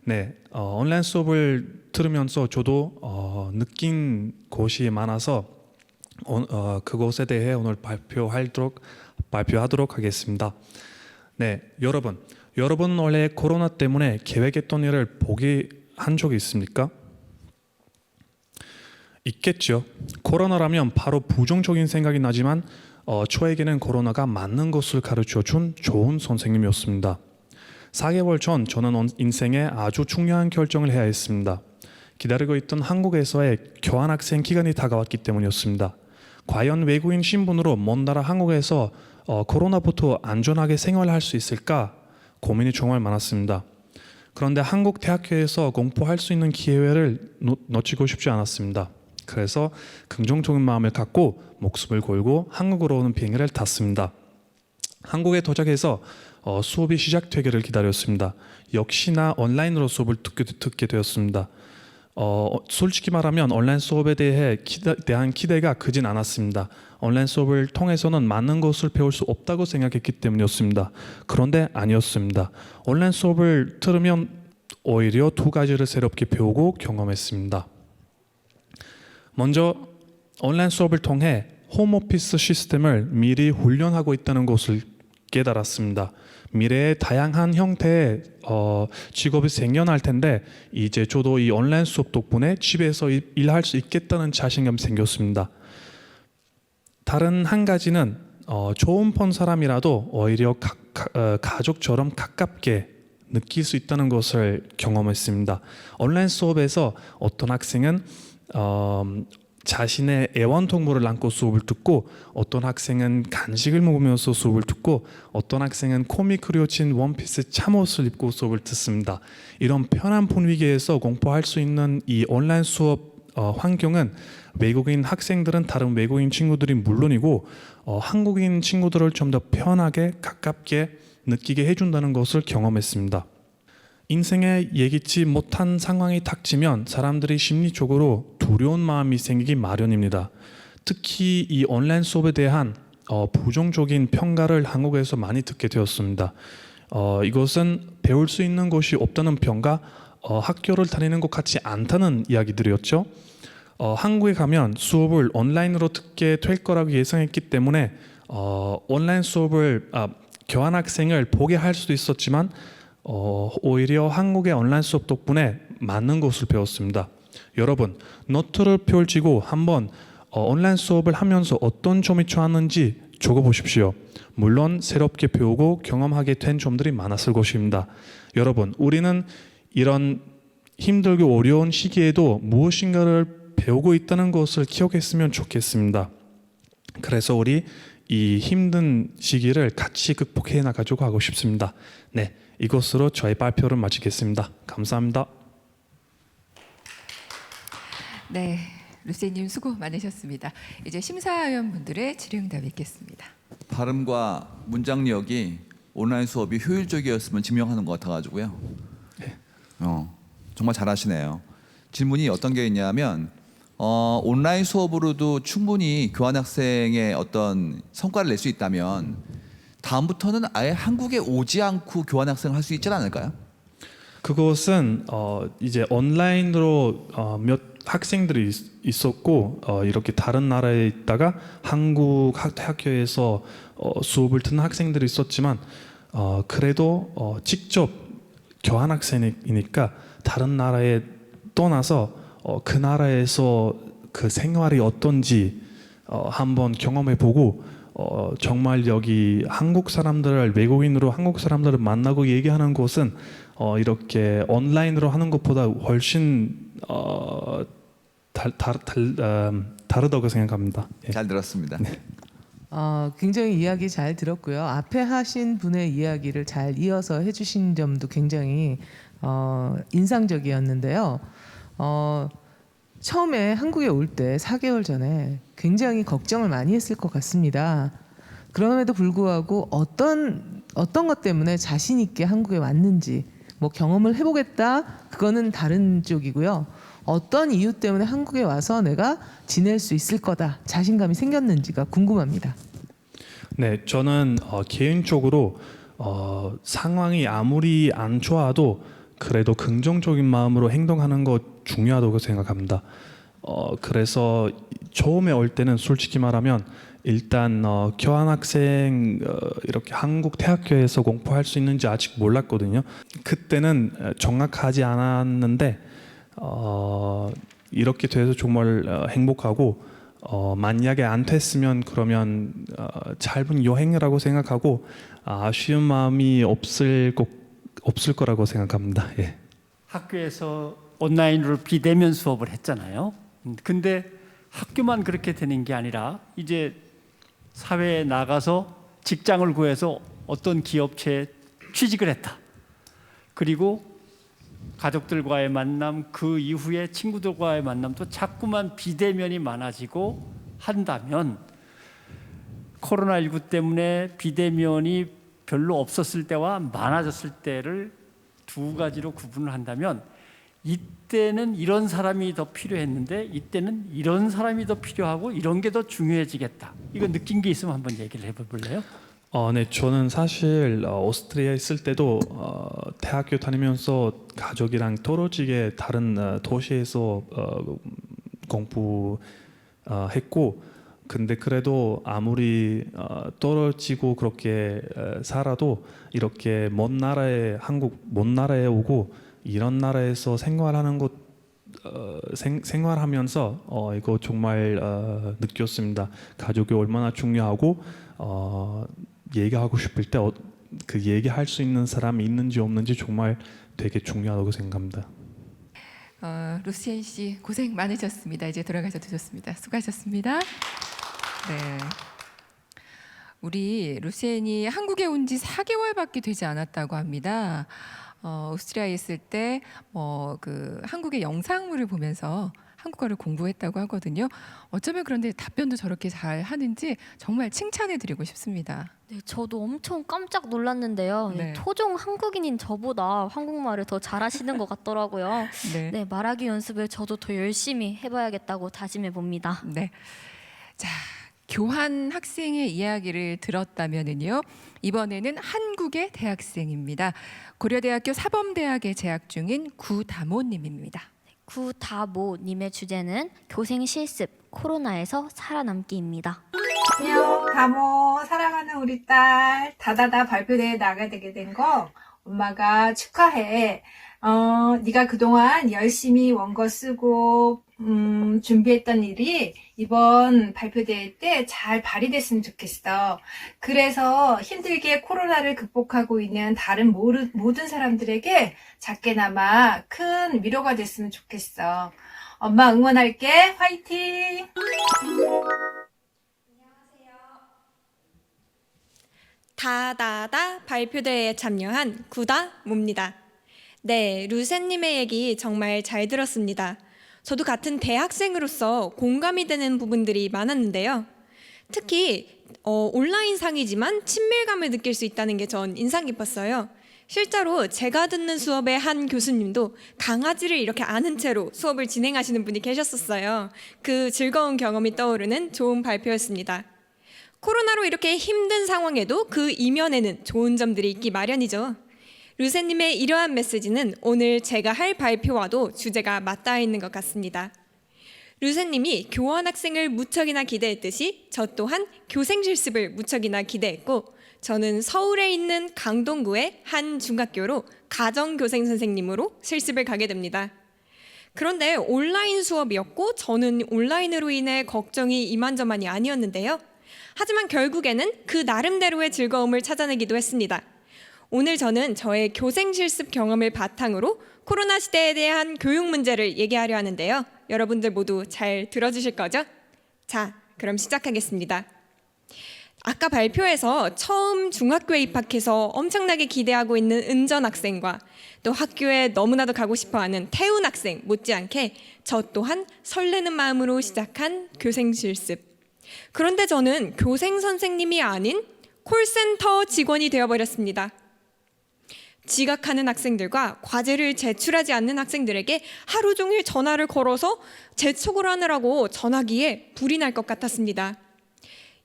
네, 온라인 수업을 들으면서 저도 느낀 것이 많아서 그것에 대해 오늘 발표하도록 하겠습니다. 네, 여러분 원래 코로나 때문에 계획했던 일을 포기한 적이 있습니까? 있겠죠. 코로나라면 바로 부정적인 생각이 나지만 저에게는 코로나가 맞는 것을 가르쳐준 좋은 선생님이었습니다. 4개월 전 저는 인생에 아주 중요한 결정을 해야 했습니다. 기다리고 있던 한국에서의 교환학생 기간이 다가왔기 때문이었습니다. 과연 외국인 신분으로 먼 나라 한국에서 코로나부터 안전하게 생활할 수 있을까 고민이 정말 많았습니다. 그런데 한국 대학교에서 공부할 수 있는 기회를 놓치고 싶지 않았습니다. 그래서 긍정적인 마음을 갖고 목숨을 걸고 한국으로 오는 비행기를 탔습니다. 한국에 도착해서 수업이 시작되기를 기다렸습니다. 역시나 온라인으로 수업을 듣게 되었습니다. 솔직히 말하면 온라인 수업에 대한 기대가 크진 않았습니다. 온라인 수업을 통해서는 많은 것을 배울 수 없다고 생각했기 때문이었습니다. 그런데 아니었습니다. 온라인 수업을 들으면 오히려 두 가지를 새롭게 배우고 경험했습니다. 먼저 온라인 수업을 통해 홈오피스 시스템을 미리 훈련하고 있다는 것을 깨달았습니다. 미래의 다양한 형태의 직업이 생겨날 텐데 이제 저도 이 온라인 수업 덕분에 집에서 일할 수 있겠다는 자신감이 생겼습니다. 다른 한 가지는 처음 본 사람이라도 오히려 가족처럼 가깝게 느낄 수 있다는 것을 경험했습니다. 온라인 수업에서 어떤 학생은 자신의 애완동물을 안고 수업을 듣고, 어떤 학생은 간식을 먹으면서 수업을 듣고, 어떤 학생은 코믹 그려진 원피스 잠옷을 입고 수업을 듣습니다. 이런 편한 분위기에서 공부할 수 있는 이 온라인 수업 환경은 외국인 학생들은 다른 외국인 친구들이 물론이고 한국인 친구들을 좀 더 편하게 가깝게 느끼게 해준다는 것을 경험했습니다. 인생에 예기치 못한 상황이 닥치면 사람들이 심리적으로 두려운 마음이 생기기 마련입니다. 특히 이 온라인 수업에 대한 부정적인 평가를 한국에서 많이 듣게 되었습니다. 이것은 배울 수 있는 것이 없다는 평가, 학교를 다니는 것 같지 않다는 이야기들이었죠. 한국에 가면 수업을 온라인으로 듣게 될 거라고 예상했기 때문에 온라인 수업을 교환학생을 보게 할 수도 있었지만 오히려 한국의 온라인 수업 덕분에 많은 것을 배웠습니다. 여러분, 노트를 펼치고 한번 온라인 수업을 하면서 어떤 점이 좋았는지 적어보십시오. 물론 새롭게 배우고 경험하게 된 점들이 많았을 것입니다. 여러분, 우리는 이런 힘들고 어려운 시기에도 무엇인가를 배우고 있다는 것을 기억했으면 좋겠습니다. 그래서 우리 이 힘든 시기를 같이 극복해 나가려고 하고 싶습니다. 네, 이것으로 저의 발표를 마치겠습니다. 감사합니다. 네, 루세님 수고 많으셨습니다. 이제 심사위원분들의 질의응답이 있겠습니다. 발음과 문장력이 온라인 수업이 효율적이었으면 증명하는 것 같아가지고요. 정말 잘하시네요. 질문이 어떤 게 있냐면 온라인 수업으로도 충분히 교환학생의 어떤 성과를 낼 수 있다면 다음부터는 아예 한국에 오지 않고 교환학생을 할 수 있지 않을까요? 그것은 이제 온라인으로 몇 학생들이 있었고 이렇게 다른 나라에 있다가 한국 학교에서 수업을 듣는 학생들이 있었지만 그래도 직접 교환학생이니까 다른 나라에 떠나서 그 나라에서 그 생활이 어떤지 한번 경험해보고 정말 여기 한국 사람들을 외국인으로 한국 사람들을 만나고 얘기하는 곳은 이렇게 온라인으로 하는 것보다 훨씬 다르다고 생각합니다. 예. 잘 들었습니다. 네. 굉장히 이야기 잘 들었고요. 앞에 하신 분의 이야기를 잘 이어서 해주신 점도 굉장히 인상적이었는데요. 처음에 한국에 올 때 4개월 전에 굉장히 걱정을 많이 했을 것 같습니다. 그럼에도 불구하고 어떤 것 때문에 자신 있게 한국에 왔는지 뭐 경험을 해보겠다 그거는 다른 쪽이고요. 어떤 이유 때문에 한국에 와서 내가 지낼 수 있을 거다 자신감이 생겼는지가 궁금합니다. 네, 저는 개인적으로 상황이 아무리 안 좋아도 그래도 긍정적인 마음으로 행동하는 것 중요하다고 생각합니다. 그래서 처음에 올 때는 솔직히 말하면 일단 교환학생 이렇게 한국 대학교에서 공부할 수 있는지 아직 몰랐거든요. 그때는 정확하지 않았는데 이렇게 돼서 정말 행복하고 만약에 안 됐으면 그러면 짧은 여행이라고 생각하고 아쉬운 마음이 없을 거라고 생각합니다. 예. 학교에서 온라인으로 비대면 수업을 했잖아요. 근데 학교만 그렇게 되는 게 아니라 이제 사회에 나가서 직장을 구해서 어떤 기업체에 취직을 했다. 그리고 가족들과의 만남, 그 이후에 친구들과의 만남도 자꾸만 비대면이 많아지고 한다면 코로나19 때문에 비대면이 별로 없었을 때와 많아졌을 때를 두 가지로 구분을 한다면 이때는 이런 사람이 더 필요했는데 이때는 이런 사람이 더 필요하고 이런 게 더 중요해지겠다. 이거 느낀 게 있으면 한번 얘기를 해볼래요? 네, 저는 사실 오스트리아에 있을 때도 대학교 다니면서 가족이랑 떨어지게 다른 도시에서 공부했고, 근데 그래도 아무리 떨어지고 그렇게 살아도 이렇게 먼 나라에 한국 먼 나라에 오고 이런 나라에서 생활하는 것 생활하면서 이거 정말 느꼈습니다. 가족이 얼마나 중요하고 얘기하고 싶을 때 그 얘기할 수 있는 사람이 있는지 없는지 정말 되게 중요하다고 생각합니다. 루시엔 씨 고생 많으셨습니다. 이제 돌아가셔도 좋습니다. 수고하셨습니다. 네. 우리 루시엔이 한국에 온 지 4개월밖에 되지 않았다고 합니다. 오스트리아에 있을 때 그 한국의 영상물을 보면서 한국어를 공부했다고 하거든요. 어쩌면 그런데 답변도 저렇게 잘 하는지 정말 칭찬해드리고 싶습니다. 네, 저도 엄청 깜짝 놀랐는데요. 네. 토종 한국인인 저보다 한국말을 더 잘하시는 것 같더라고요. 네. 네, 말하기 연습을 저도 더 열심히 해봐야겠다고 다짐해 봅니다. 네. 자, 교환 학생의 이야기를 들었다면은요. 이번에는 한국의 대학생입니다. 고려대학교 사범대학에 재학 중인 구다모님입니다. 구다모님의 주제는 교생 실습, 코로나에서 살아남기입니다. 안녕, 다모, 사랑하는 우리 딸. 다다다 발표대회 나가게 된 거 엄마가 축하해. 네가 그동안 열심히 원고 쓰고 준비했던 일이 이번 발표대회 때 잘 발휘됐으면 좋겠어. 그래서 힘들게 코로나를 극복하고 있는 다른 모든 사람들에게 작게나마 큰 위로가 됐으면 좋겠어. 엄마 응원할게. 화이팅! 다다다 발표대회에 참여한 구다모입니다. 네, 루센님의 얘기 정말 잘 들었습니다. 저도 같은 대학생으로서 공감이 되는 부분들이 많았는데요. 특히 온라인상이지만 친밀감을 느낄 수 있다는 게 전 인상 깊었어요. 실제로 제가 듣는 수업의 한 교수님도 강아지를 이렇게 아는 채로 수업을 진행하시는 분이 계셨었어요. 그 즐거운 경험이 떠오르는 좋은 발표였습니다. 코로나로 이렇게 힘든 상황에도 그 이면에는 좋은 점들이 있기 마련이죠. 루세님의 이러한 메시지는 오늘 제가 할 발표와도 주제가 맞닿아 있는 것 같습니다. 루세님이 교환학생을 무척이나 기대했듯이 저 또한 교생 실습을 무척이나 기대했고, 저는 서울에 있는 강동구의 한 중학교로 가정교생 선생님으로 실습을 가게 됩니다. 그런데 온라인 수업이었고 저는 온라인으로 인해 걱정이 이만저만이 아니었는데요. 하지만 결국에는 그 나름대로의 즐거움을 찾아내기도 했습니다. 오늘 저는 저의 교생 실습 경험을 바탕으로 코로나 시대에 대한 교육 문제를 얘기하려 하는데요. 여러분들 모두 잘 들어주실 거죠? 자, 그럼 시작하겠습니다. 아까 발표에서 처음 중학교에 입학해서 엄청나게 기대하고 있는 은전 학생과 또 학교에 너무나도 가고 싶어하는 태훈 학생 못지않게 저 또한 설레는 마음으로 시작한 교생 실습. 그런데 저는 교생 선생님이 아닌 콜센터 직원이 되어버렸습니다. 지각하는 학생들과 과제를 제출하지 않는 학생들에게 하루 종일 전화를 걸어서 재촉을 하느라고 전화기에 불이 날 것 같았습니다.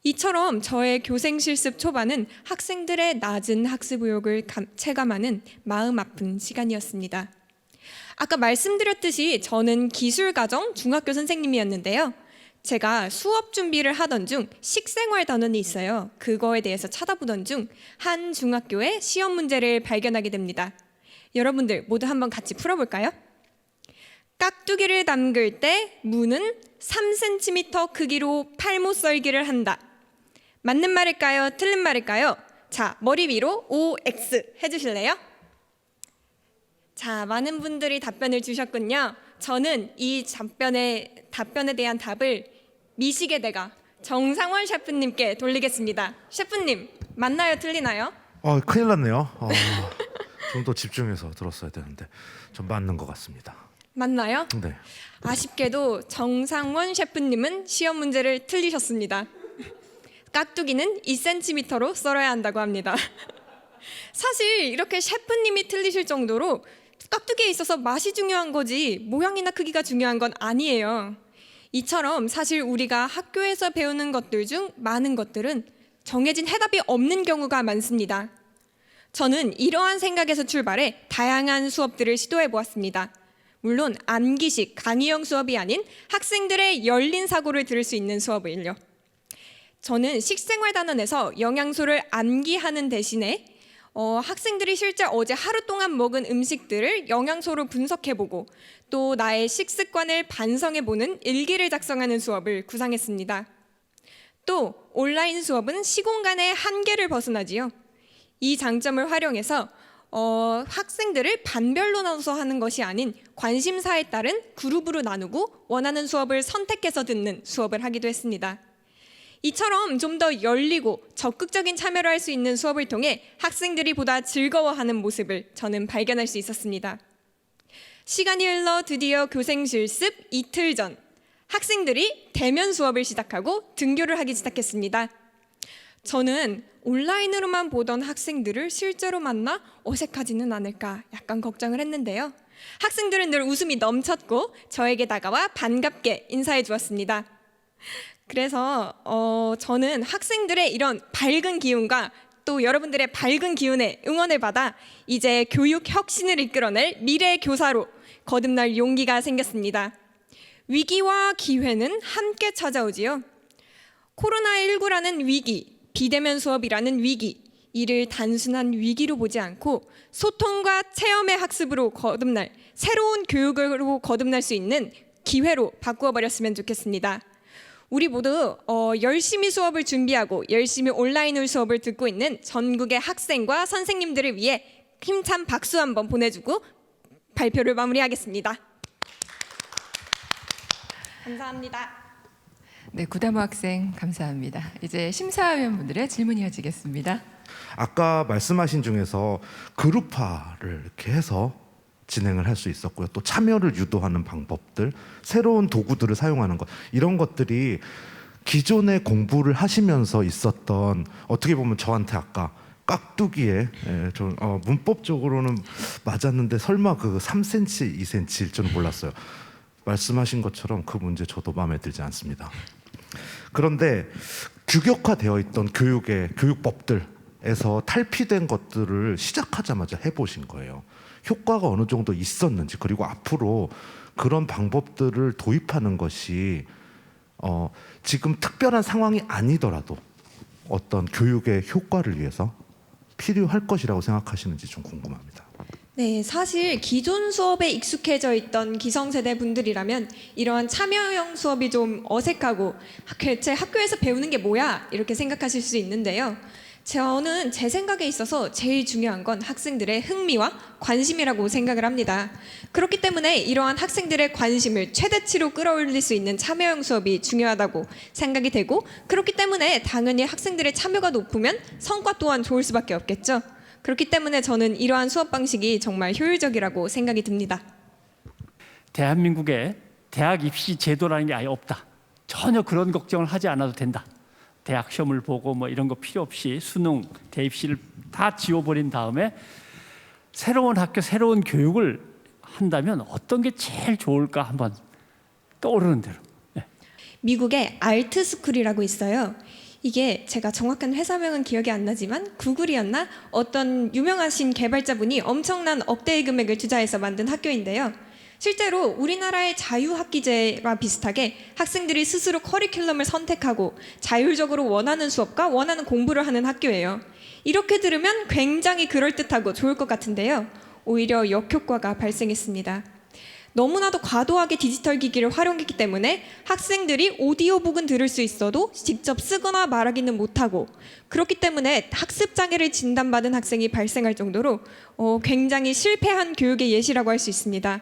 이처럼 저의 교생 실습 초반은 학생들의 낮은 학습 의욕을 체감하는 마음 아픈 시간이었습니다. 아까 말씀드렸듯이 저는 기술가정 중학교 선생님이었는데요. 제가 수업 준비를 하던 중 식생활 단원이 있어요. 그거에 대해서 찾아보던 중 한 중학교의 시험 문제를 발견하게 됩니다. 여러분들 모두 한번 같이 풀어볼까요? 깍두기를 담글 때 무는 3cm 크기로 팔모 썰기를 한다. 맞는 말일까요? 틀린 말일까요? 자, 머리 위로 OX 해주실래요? 자, 많은 분들이 답변을 주셨군요. 저는 이 답변에 대한 답을 미식의 대가 정상원 셰프님께 돌리겠습니다. 셰프님, 맞나요? 틀리나요? 큰일 났네요. 좀 더 집중해서 들었어야 되는데 좀 맞는 것 같습니다. 맞나요? 네. 아쉽게도 정상원 셰프님은 시험 문제를 틀리셨습니다. 깍두기는 2cm로 썰어야 한다고 합니다. 사실 이렇게 셰프님이 틀리실 정도로 깍두기에 있어서 맛이 중요한 거지 모양이나 크기가 중요한 건 아니에요. 이처럼 사실 우리가 학교에서 배우는 것들 중 많은 것들은 정해진 해답이 없는 경우가 많습니다. 저는 이러한 생각에서 출발해 다양한 수업들을 시도해 보았습니다. 물론 암기식 강의형 수업이 아닌 학생들의 열린 사고를 들을 수 있는 수업을요. 저는 식생활 단원에서 영양소를 암기하는 대신에 학생들이 실제 어제 하루 동안 먹은 음식들을 영양소로 분석해보고 또 나의 식습관을 반성해보는 일기를 작성하는 수업을 구상했습니다. 또 온라인 수업은 시공간의 한계를 벗어나지요. 이 장점을 활용해서 학생들을 반별로 나눠서 하는 것이 아닌 관심사에 따른 그룹으로 나누고 원하는 수업을 선택해서 듣는 수업을 하기도 했습니다. 이처럼 좀 더 열리고 적극적인 참여를 할 수 있는 수업을 통해 학생들이 보다 즐거워하는 모습을 저는 발견할 수 있었습니다. 시간이 흘러 드디어 교생 실습 이틀 전, 학생들이 대면 수업을 시작하고 등교를 하기 시작했습니다. 저는 온라인으로만 보던 학생들을 실제로 만나 어색하지는 않을까 약간 걱정을 했는데요. 학생들은 늘 웃음이 넘쳤고 저에게 다가와 반갑게 인사해 주었습니다. 그래서 저는 학생들의 이런 밝은 기운과 또 여러분들의 밝은 기운에 응원을 받아 이제 교육 혁신을 이끌어낼 미래 교사로 거듭날 용기가 생겼습니다. 위기와 기회는 함께 찾아오지요. 코로나19라는 위기, 비대면 수업이라는 위기, 이를 단순한 위기로 보지 않고 소통과 체험의 학습으로 거듭날, 새로운 교육으로 거듭날 수 있는 기회로 바꾸어 버렸으면 좋겠습니다. 우리 모두 열심히 수업을 준비하고 열심히 온라인으로 수업을 듣고 있는 전국의 학생과 선생님들을 위해 힘찬 박수 한번 보내주고 발표를 마무리하겠습니다. 감사합니다. 네, 구다모 학생 감사합니다. 이제 심사위원분들의 질문이 이어지겠습니다. 아까 말씀하신 중에서 그룹화를 이렇게 해서 진행을 할 수 있었고요. 또 참여를 유도하는 방법들, 새로운 도구들을 사용하는 것, 이런 것들이 기존에 공부를 하시면서 있었던, 어떻게 보면 저한테 아까 깍두기에 문법적으로는 맞았는데 설마 그 3cm, 2cm일 줄은 몰랐어요. 말씀하신 것처럼 그 문제 저도 마음에 들지 않습니다. 그런데 규격화되어 있던 교육법들에서 탈피된 것들을 시작하자마자 해보신 거예요. 효과가 어느 정도 있었는지, 그리고 앞으로 그런 방법들을 도입하는 것이 지금 특별한 상황이 아니더라도 어떤 교육의 효과를 위해서 필요할 것이라고 생각하시는지 좀 궁금합니다. 네, 사실 기존 수업에 익숙해져 있던 기성세대 분들이라면 이러한 참여형 수업이 좀 어색하고 대체 학교에서 배우는 게 뭐야? 이렇게 생각하실 수 있는데요. 저는 제 생각에 있어서 제일 중요한 건 학생들의 흥미와 관심이라고 생각을 합니다. 그렇기 때문에 이러한 학생들의 관심을 최대치로 끌어올릴 수 있는 참여형 수업이 중요하다고 생각이 되고, 그렇기 때문에 당연히 학생들의 참여가 높으면 성과 또한 좋을 수밖에 없겠죠. 그렇기 때문에 저는 이러한 수업 방식이 정말 효율적이라고 생각이 듭니다. 대한민국에 대학 입시 제도라는 게 아예 없다. 전혀 그런 걱정을 하지 않아도 된다. 대학 시험을 보고 뭐 이런 거 필요 없이 수능, 대입시를 다 지워버린 다음에 새로운 학교, 새로운 교육을 한다면 어떤 게 제일 좋을까 한번 떠오르는 대로. 네. 미국에 알트스쿨이라고 있어요. 이게 제가 정확한 회사명은 기억이 안 나지만 구글이었나? 어떤 유명하신 개발자분이 엄청난 억대의 금액을 투자해서 만든 학교인데요. 실제로 우리나라의 자유학기제와 비슷하게 학생들이 스스로 커리큘럼을 선택하고 자율적으로 원하는 수업과 원하는 공부를 하는 학교예요. 이렇게 들으면 굉장히 그럴듯하고 좋을 것 같은데요. 오히려 역효과가 발생했습니다. 너무나도 과도하게 디지털 기기를 활용했기 때문에 학생들이 오디오북은 들을 수 있어도 직접 쓰거나 말하기는 못하고, 그렇기 때문에 학습 장애를 진단받은 학생이 발생할 정도로 굉장히 실패한 교육의 예시라고 할 수 있습니다.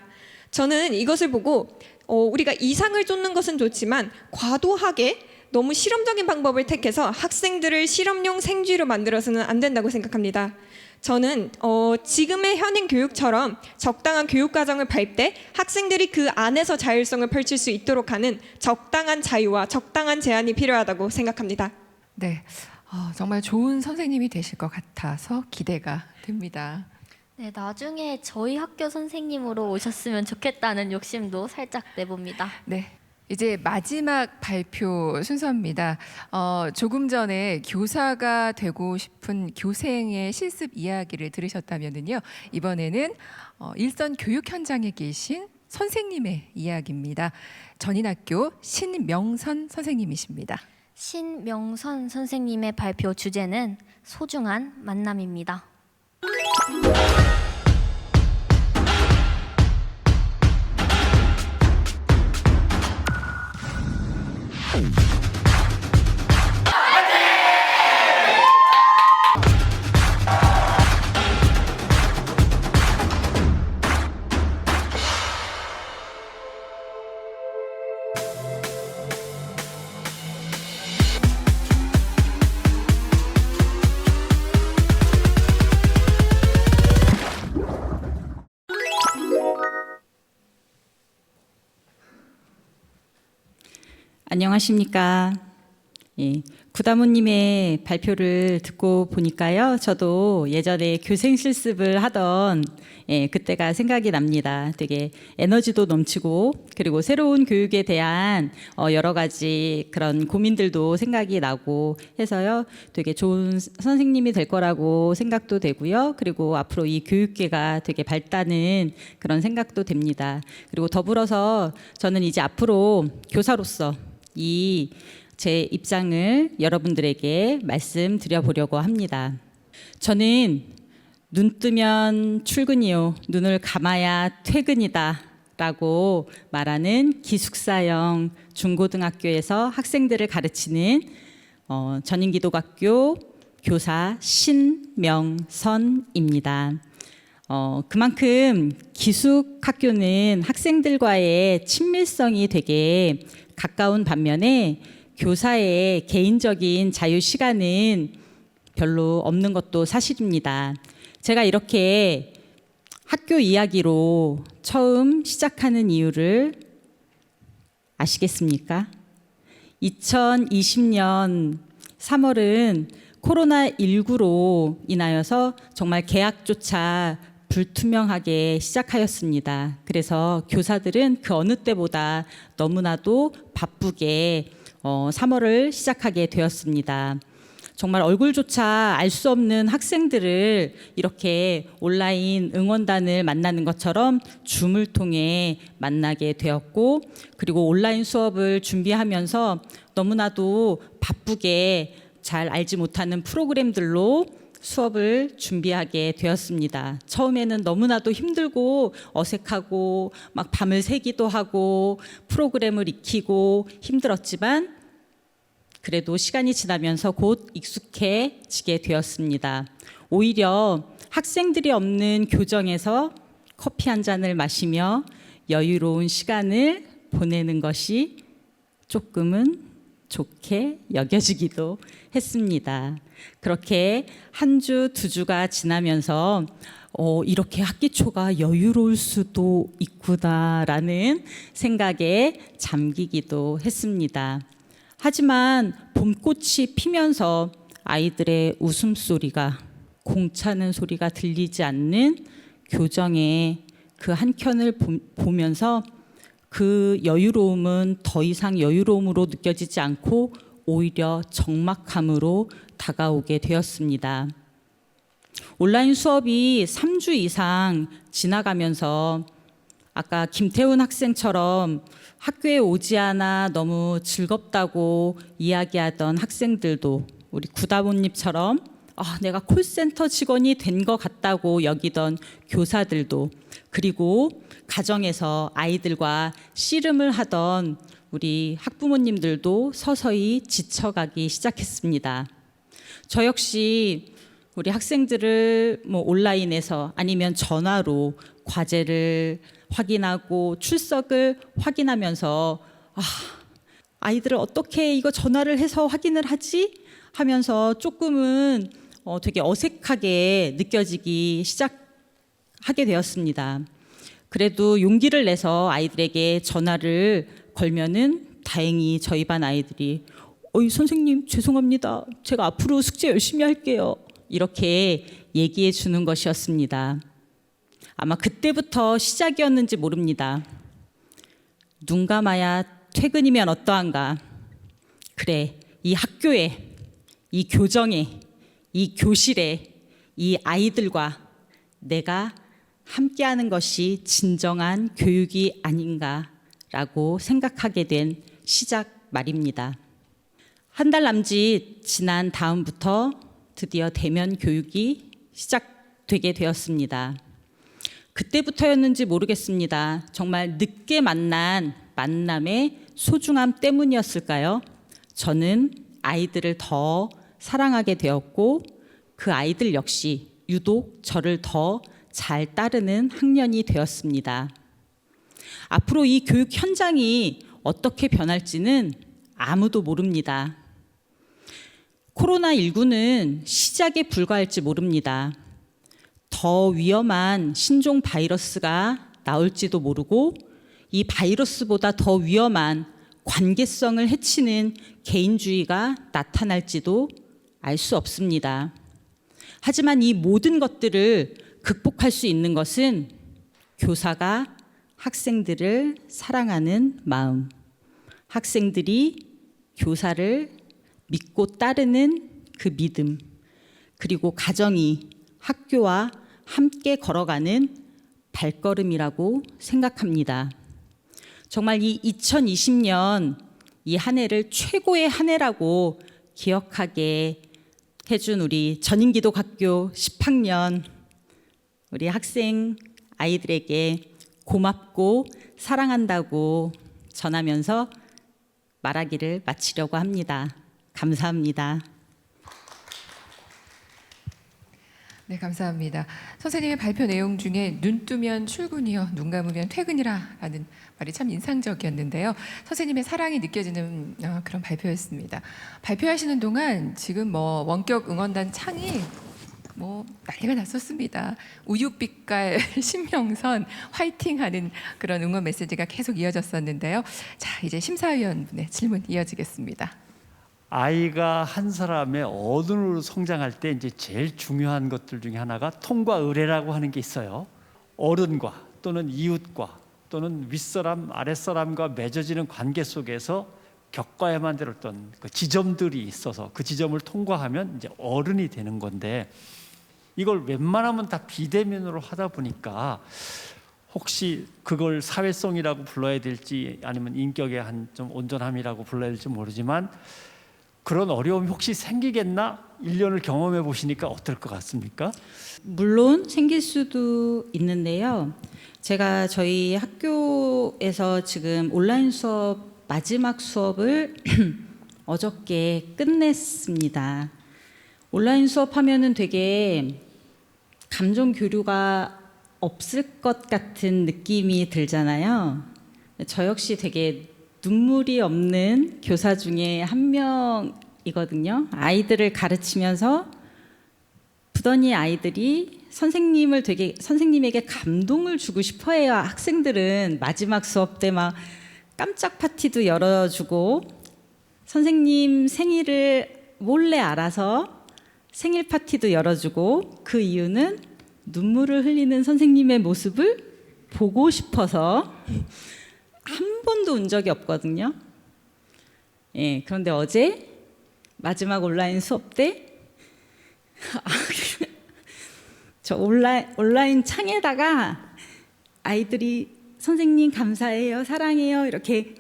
저는 이것을 보고 우리가 이상을 쫓는 것은 좋지만 과도하게 너무 실험적인 방법을 택해서 학생들을 실험용 생쥐로 만들어서는 안 된다고 생각합니다. 저는 지금의 현행 교육처럼 적당한 교육 과정을 밟을 때 학생들이 그 안에서 자율성을 펼칠 수 있도록 하는 적당한 자유와 적당한 제한이 필요하다고 생각합니다. 네, 정말 좋은 선생님이 되실 것 같아서 기대가 됩니다. 네, 나중에 저희 학교 선생님으로 오셨으면 좋겠다는 욕심도 살짝 내봅니다. 네. 이제 마지막 발표 순서입니다. 조금 전에 교사가 되고 싶은 교생의 실습 이야기를 들으셨다면요, 이번에는 일선 교육 현장에 계신 선생님의 이야기입니다. 전인학교 신명선 선생님이십니다. 신명선 선생님의 발표 주제는 소중한 만남입니다. 안녕하십니까. 예, 구다모님의 발표를 듣고 보니까요. 저도 예전에 교생 실습을 하던 그때가 생각이 납니다. 되게 에너지도 넘치고 그리고 새로운 교육에 대한 여러 가지 그런 고민들도 생각이 나고 해서요. 되게 좋은 선생님이 될 거라고 생각도 되고요. 그리고 앞으로 이 교육계가 되게 밝다는 그런 생각도 됩니다. 그리고 더불어서 저는 이제 앞으로 교사로서 제 입장을 여러분들에게 말씀드려 보려고 합니다. 저는 눈 뜨면 출근이요, 눈을 감아야 퇴근이다 라고 말하는 기숙사형 중고등학교에서 학생들을 가르치는 전인기독학교 교사 신명선입니다. 그만큼 기숙학교는 학생들과의 친밀성이 되게 가까운 반면에 교사의 개인적인 자유 시간은 별로 없는 것도 사실입니다. 제가 이렇게 학교 이야기로 처음 시작하는 이유를 아시겠습니까? 2020년 3월은 코로나19로 인하여서 정말 개학조차 불투명하게 시작하였습니다. 그래서 교사들은 그 어느 때보다 너무나도 바쁘게 3월을 시작하게 되었습니다. 정말 얼굴조차 알 수 없는 학생들을 이렇게 온라인 응원단을 만나는 것처럼 줌을 통해 만나게 되었고, 그리고 온라인 수업을 준비하면서 너무나도 바쁘게 잘 알지 못하는 프로그램들로 수업을 준비하게 되었습니다. 처음에는 너무나도 힘들고 어색하고 막 밤을 새기도 하고 프로그램을 익히고 힘들었지만 그래도 시간이 지나면서 곧 익숙해지게 되었습니다. 오히려 학생들이 없는 교정에서 커피 한 잔을 마시며 여유로운 시간을 보내는 것이 조금은 좋게 여겨지기도 했습니다. 그렇게 한 주, 두 주가 지나면서 이렇게 학기 초가 여유로울 수도 있구나라는 생각에 잠기기도 했습니다. 하지만 봄꽃이 피면서 아이들의 웃음소리가, 공차는 소리가 들리지 않는 교정의 그 한켠을 보면서 그 여유로움은 더 이상 여유로움으로 느껴지지 않고 오히려 적막함으로 다가오게 되었습니다. 온라인 수업이 3주 이상 지나가면서 아까 김태훈 학생처럼 학교에 오지 않아 너무 즐겁다고 이야기하던 학생들도, 우리 구다모님처럼 내가 콜센터 직원이 된 것 같다고 여기던 교사들도, 그리고 가정에서 아이들과 씨름을 하던 우리 학부모님들도 서서히 지쳐가기 시작했습니다. 저 역시 우리 학생들을 온라인에서 아니면 전화로 과제를 확인하고 출석을 확인하면서 아이들을 어떻게 이거 전화를 해서 확인을 하지? 하면서 조금은 되게 어색하게 느껴지기 시작하게 되었습니다. 그래도 용기를 내서 아이들에게 전화를 걸면은 다행히 저희 반 아이들이 선생님 죄송합니다. 제가 앞으로 숙제 열심히 할게요. 이렇게 얘기해 주는 것이었습니다. 아마 그때부터 시작이었는지 모릅니다. 눈 감아야 퇴근이면 어떠한가? 그래, 이 학교에, 이 교정에, 이 교실에, 이 아이들과 내가 함께하는 것이 진정한 교육이 아닌가라고 생각하게 된 시작 말입니다. 한 달 남짓 지난 다음부터 드디어 대면 교육이 시작되게 되었습니다. 그때부터였는지 모르겠습니다. 정말 늦게 만난 만남의 소중함 때문이었을까요? 저는 아이들을 더 사랑하게 되었고 그 아이들 역시 유독 저를 더 잘 따르는 학년이 되었습니다. 앞으로 이 교육 현장이 어떻게 변할지는 아무도 모릅니다. 코로나19는 시작에 불과할지 모릅니다. 더 위험한 신종 바이러스가 나올지도 모르고 이 바이러스보다 더 위험한 관계성을 해치는 개인주의가 나타날지도 알 수 없습니다. 하지만 이 모든 것들을 극복할 수 있는 것은 교사가 학생들을 사랑하는 마음, 학생들이 교사를 믿고 따르는 그 믿음, 그리고 가정이 학교와 함께 걸어가는 발걸음이라고 생각합니다. 정말 이 2020년 이 한 해를 최고의 한 해라고 기억하게 해준 우리 전인기독학교 10학년 우리 학생 아이들에게 고맙고 사랑한다고 전하면서 말하기를 마치려고 합니다. 감사합니다. 네, 감사합니다. 선생님의 발표 내용 중에 눈 뜨면 출근이요, 눈 감으면 퇴근이라는 말이 참 인상적이었는데요. 선생님의 사랑이 느껴지는 그런 발표였습니다. 발표하시는 동안 지금 원격 응원단 창이 난리가 났었습니다. 우유빛깔 신명선 화이팅하는 그런 응원 메시지가 계속 이어졌었는데요. 자, 이제 심사위원분의 질문 이어지겠습니다. 아이가 한 사람의 어른으로 성장할 때 이제 제일 중요한 것들 중에 하나가 통과 의례라고 하는 게 있어요. 어른과 또는 이웃과 또는 윗사람 아랫사람과 맺어지는 관계 속에서 겪어야만 될 어떤 그 지점들이 있어서 그 지점을 통과하면 이제 어른이 되는 건데, 이걸 웬만하면 다 비대면으로 하다 보니까 혹시 그걸 사회성이라고 불러야 될지 아니면 인격의 한 좀 온전함이라고 불러야 될지 모르지만 그런 어려움이 혹시 생기겠나? 1년을 경험해 보시니까 어떨 것 같습니까? 물론 생길 수도 있는데요. 제가 저희 학교에서 지금 온라인 수업 마지막 수업을 어저께 끝냈습니다. 온라인 수업하면은 되게 감정 교류가 없을 것 같은 느낌이 들잖아요. 저 역시 되게 눈물이 없는 교사 중에 한 명이거든요. 아이들을 가르치면서 부더니 아이들이 선생님에게 감동을 주고 싶어해요. 학생들은 마지막 수업 때 막 깜짝 파티도 열어주고 선생님 생일을 몰래 알아서 생일 파티도 열어주고, 그 이유는 눈물을 흘리는 선생님의 모습을 보고 싶어서 한 번도 운 적이 없거든요. 예, 그런데 어제 마지막 온라인 수업 때 저 온라인 창에다가 아이들이 선생님 감사해요, 사랑해요 이렇게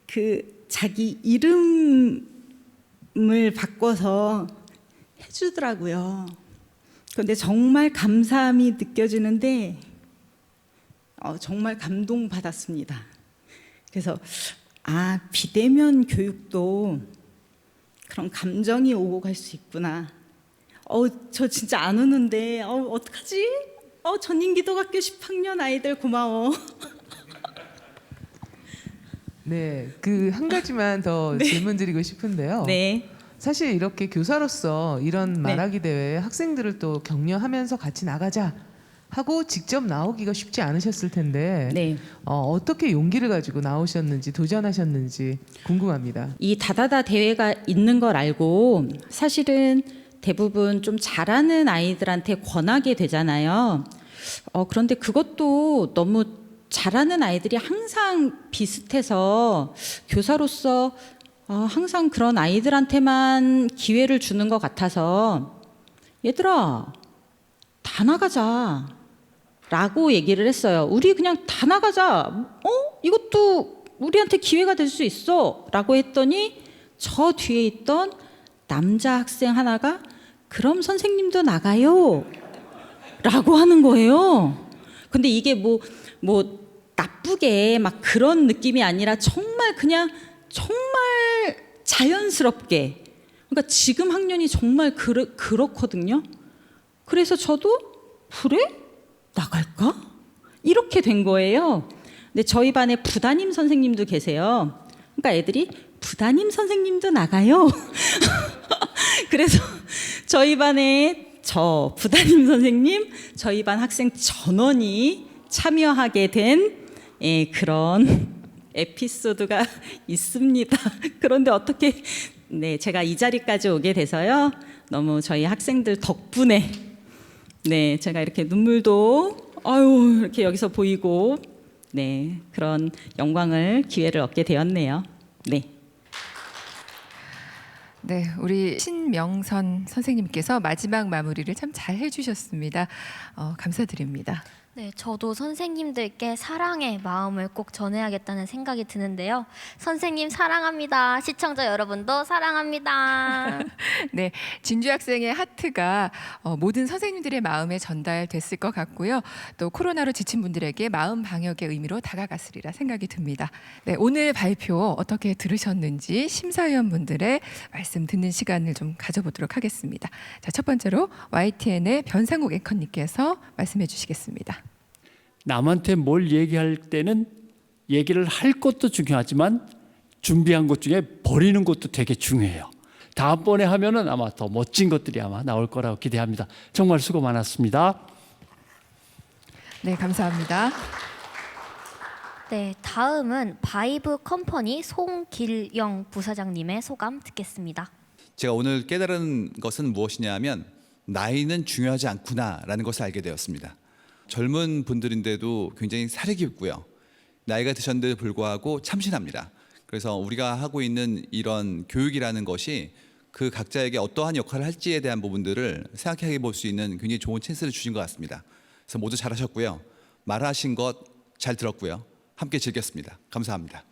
그 자기 이름을 바꿔서 해주더라고요. 그런데 정말 감사함이 느껴지는데 정말 감동받았습니다. 그래서 비대면 교육도 그런 감정이 오고 갈 수 있구나. 저 진짜 안 우는데 어떡하지? 전인기독학교 10학년 아이들 고마워. 네, 그 한 가지만 더 네. 질문 드리고 싶은데요. 네. 사실 이렇게 교사로서 이런 말하기 대회에 학생들을 또 격려하면서 같이 나가자 하고 직접 나오기가 쉽지 않으셨을 텐데 네. 어떻게 용기를 가지고 나오셨는지 도전하셨는지 궁금합니다. 이 다다다 대회가 있는 걸 알고 사실은 대부분 좀 잘하는 아이들한테 권하게 되잖아요. 그런데 그것도 너무 잘하는 아이들이 항상 비슷해서 교사로서 항상 그런 아이들한테만 기회를 주는 것 같아서 얘들아 다 나가자 라고 얘기를 했어요. 우리 그냥 다 나가자. 이것도 우리한테 기회가 될 수 있어 라고 했더니 저 뒤에 있던 남자 학생 하나가 그럼 선생님도 나가요 라고 하는 거예요. 근데 이게 뭐 나쁘게 막 그런 느낌이 아니라 정말 자연스럽게, 그러니까 지금 학년이 정말 그렇거든요. 그래서 저도 그래? 나갈까? 이렇게 된 거예요. 근데 저희 반에 부담임 선생님도 계세요. 그러니까 애들이 부담임 선생님도 나가요. 그래서 저희 반에 저 부담임 선생님, 저희 반 학생 전원이 참여하게 된 그런 에피소드가 있습니다. 그런데 어떻게 제가 이 자리까지 오게 돼서요. 너무 저희 학생들 덕분에 제가 이렇게 눈물도 이렇게 여기서 보이고 그런 영광을 기회를 얻게 되었네요. 네, 우리 신명선 선생님께서 마지막 마무리를 참 잘 해주셨습니다. 감사드립니다. 네, 저도 선생님들께 사랑의 마음을 꼭 전해야겠다는 생각이 드는데요. 선생님 사랑합니다. 시청자 여러분도 사랑합니다. 네, 진주 학생의 하트가 모든 선생님들의 마음에 전달됐을 것 같고요. 또 코로나로 지친 분들에게 마음 방역의 의미로 다가갔으리라 생각이 듭니다. 네, 오늘 발표 어떻게 들으셨는지 심사위원분들의 말씀 듣는 시간을 좀 가져보도록 하겠습니다. 자, 첫 번째로 YTN의 변상욱 앵커님께서 말씀해 주시겠습니다. 남한테 뭘 얘기할 때는 얘기를 할 것도 중요하지만 준비한 것 중에 버리는 것도 되게 중요해요. 다음번에 하면은 아마 더 멋진 것들이 아마 나올 거라고 기대합니다. 정말 수고 많았습니다. 네, 감사합니다. 네, 다음은 바이브 컴퍼니 송길영 부사장님의 소감 듣겠습니다. 제가 오늘 깨달은 것은 무엇이냐 하면 나이는 중요하지 않구나라는 것을 알게 되었습니다. 젊은 분들인데도 굉장히 사려 깊고요. 나이가 드셨는데도 불구하고 참신합니다. 그래서 우리가 하고 있는 이런 교육이라는 것이 그 각자에게 어떠한 역할을 할지에 대한 부분들을 생각해 볼 수 있는 굉장히 좋은 찬스를 주신 것 같습니다. 그래서 모두 잘하셨고요. 말하신 것 잘 들었고요. 함께 즐겼습니다. 감사합니다.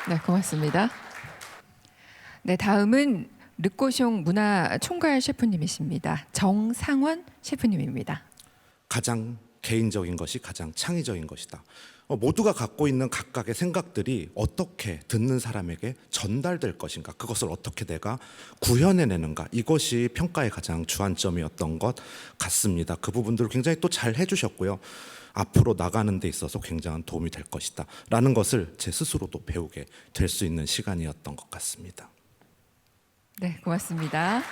네, 고맙습니다. 네, 다음은 르꼬숑 문화 총괄 셰프님이십니다. 정상원 셰프님입니다. 가장 개인적인 것이 가장 창의적인 것이다. 모두가 갖고 있는 각각의 생각들이 어떻게 듣는 사람에게 전달될 것인가, 그것을 어떻게 내가 구현해내는가, 이것이 평가의 가장 주안점이었던 것 같습니다. 그 부분들을 굉장히 또 잘 해주셨고요. 앞으로 나가는 데 있어서 굉장한 도움이 될 것이다 라는 것을 제 스스로도 배우게 될 수 있는 시간이었던 것 같습니다. 네, 고맙습니다.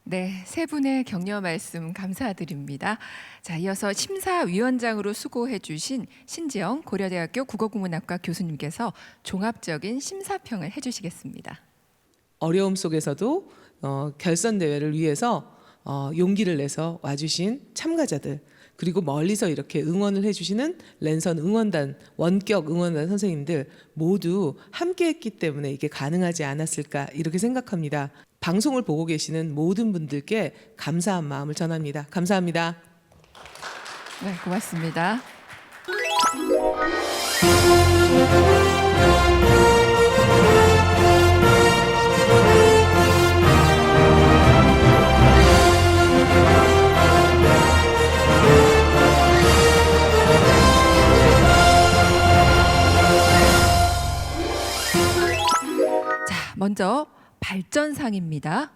네, 세 분의 격려 말씀 감사드립니다. 자, 이어서 심사위원장으로 수고해 주신 신지영 고려대학교 국어국문학과 교수님께서 종합적인 심사평을 해주시겠습니다. 어려움 속에서도 결선 대회를 위해서 용기를 내서 와주신 참가자들, 그리고 멀리서 이렇게 응원을 해주시는 랜선 응원단, 원격 응원단 선생님들 모두 함께했기 때문에 이게 가능하지 않았을까 이렇게 생각합니다. 방송을 보고 계시는 모든 분들께 감사한 마음을 전합니다. 감사합니다. 네, 고맙습니다. 먼저 발전상입니다.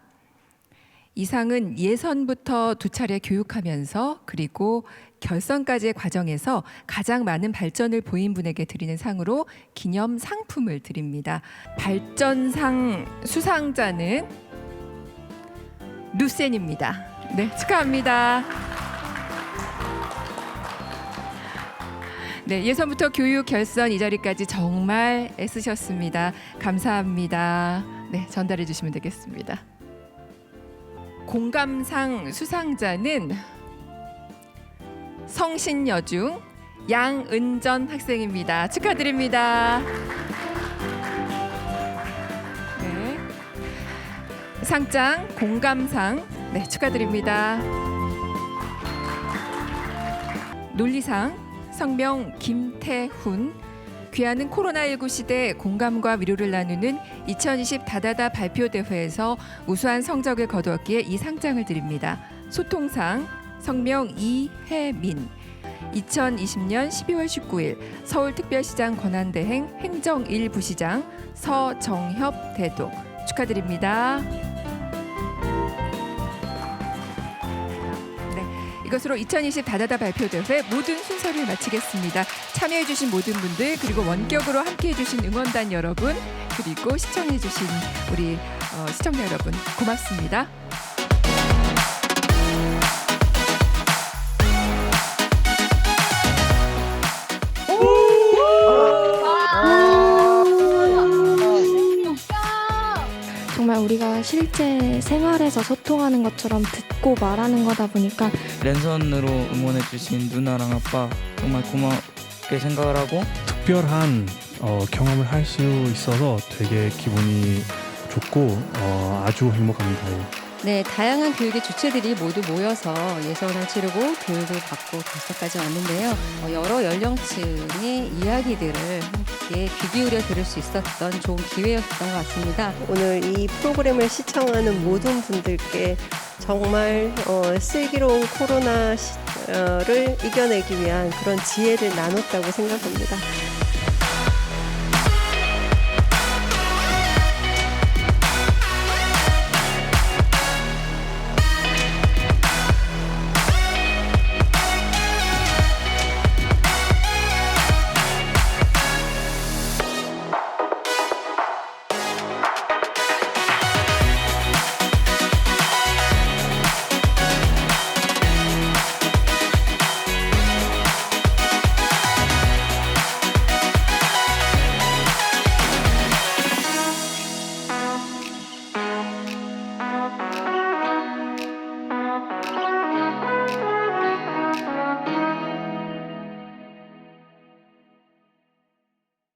이 상은 예선부터 두 차례 교육하면서 그리고 결선까지의 과정에서 가장 많은 발전을 보인 분에게 드리는 상으로 기념 상품을 드립니다. 발전상 수상자는 루센입니다. 네, 축하합니다. 네, 예선부터 교육, 결선 이 자리까지 정말 애쓰셨습니다. 감사합니다. 네, 전달해 주시면 되겠습니다. 공감상 수상자는 성신여중 양은전 학생입니다. 축하드립니다. 네. 상장 공감상 네, 축하드립니다. 논리상 성명 김태훈, 귀하는 코로나19 시대 공감과 위로를 나누는 2020 다다다 발표대회에서 우수한 성적을 거두었기에 이 상장을 드립니다. 소통상 성명 이혜민, 2020년 12월 19일 서울특별시장 권한대행 행정 1부시장 서정협 대도 축하드립니다. 이것으로 2020 다다다 발표대회 모든 순서를 마치겠습니다. 참여해주신 모든 분들, 그리고 원격으로 함께해주신 응원단 여러분, 그리고 시청해주신 우리 시청자 여러분 고맙습니다. 생활에서 소통하는 것처럼 듣고 말하는 거다 보니까 랜선으로 응원해주신 누나랑 아빠 정말 고맙게 생각을 하고 특별한 경험을 할 수 있어서 되게 기분이 좋고 아주 행복합니다. 네, 다양한 교육의 주체들이 모두 모여서 예선을 치르고 교육을 받고 결석까지 왔는데요. 여러 연령층의 이야기들을 함께 귀 기울여 들을 수 있었던 좋은 기회였던 것 같습니다. 오늘 이 프로그램을 시청하는 모든 분들께 정말 슬기로운 코로나를 이겨내기 위한 그런 지혜를 나눴다고 생각합니다.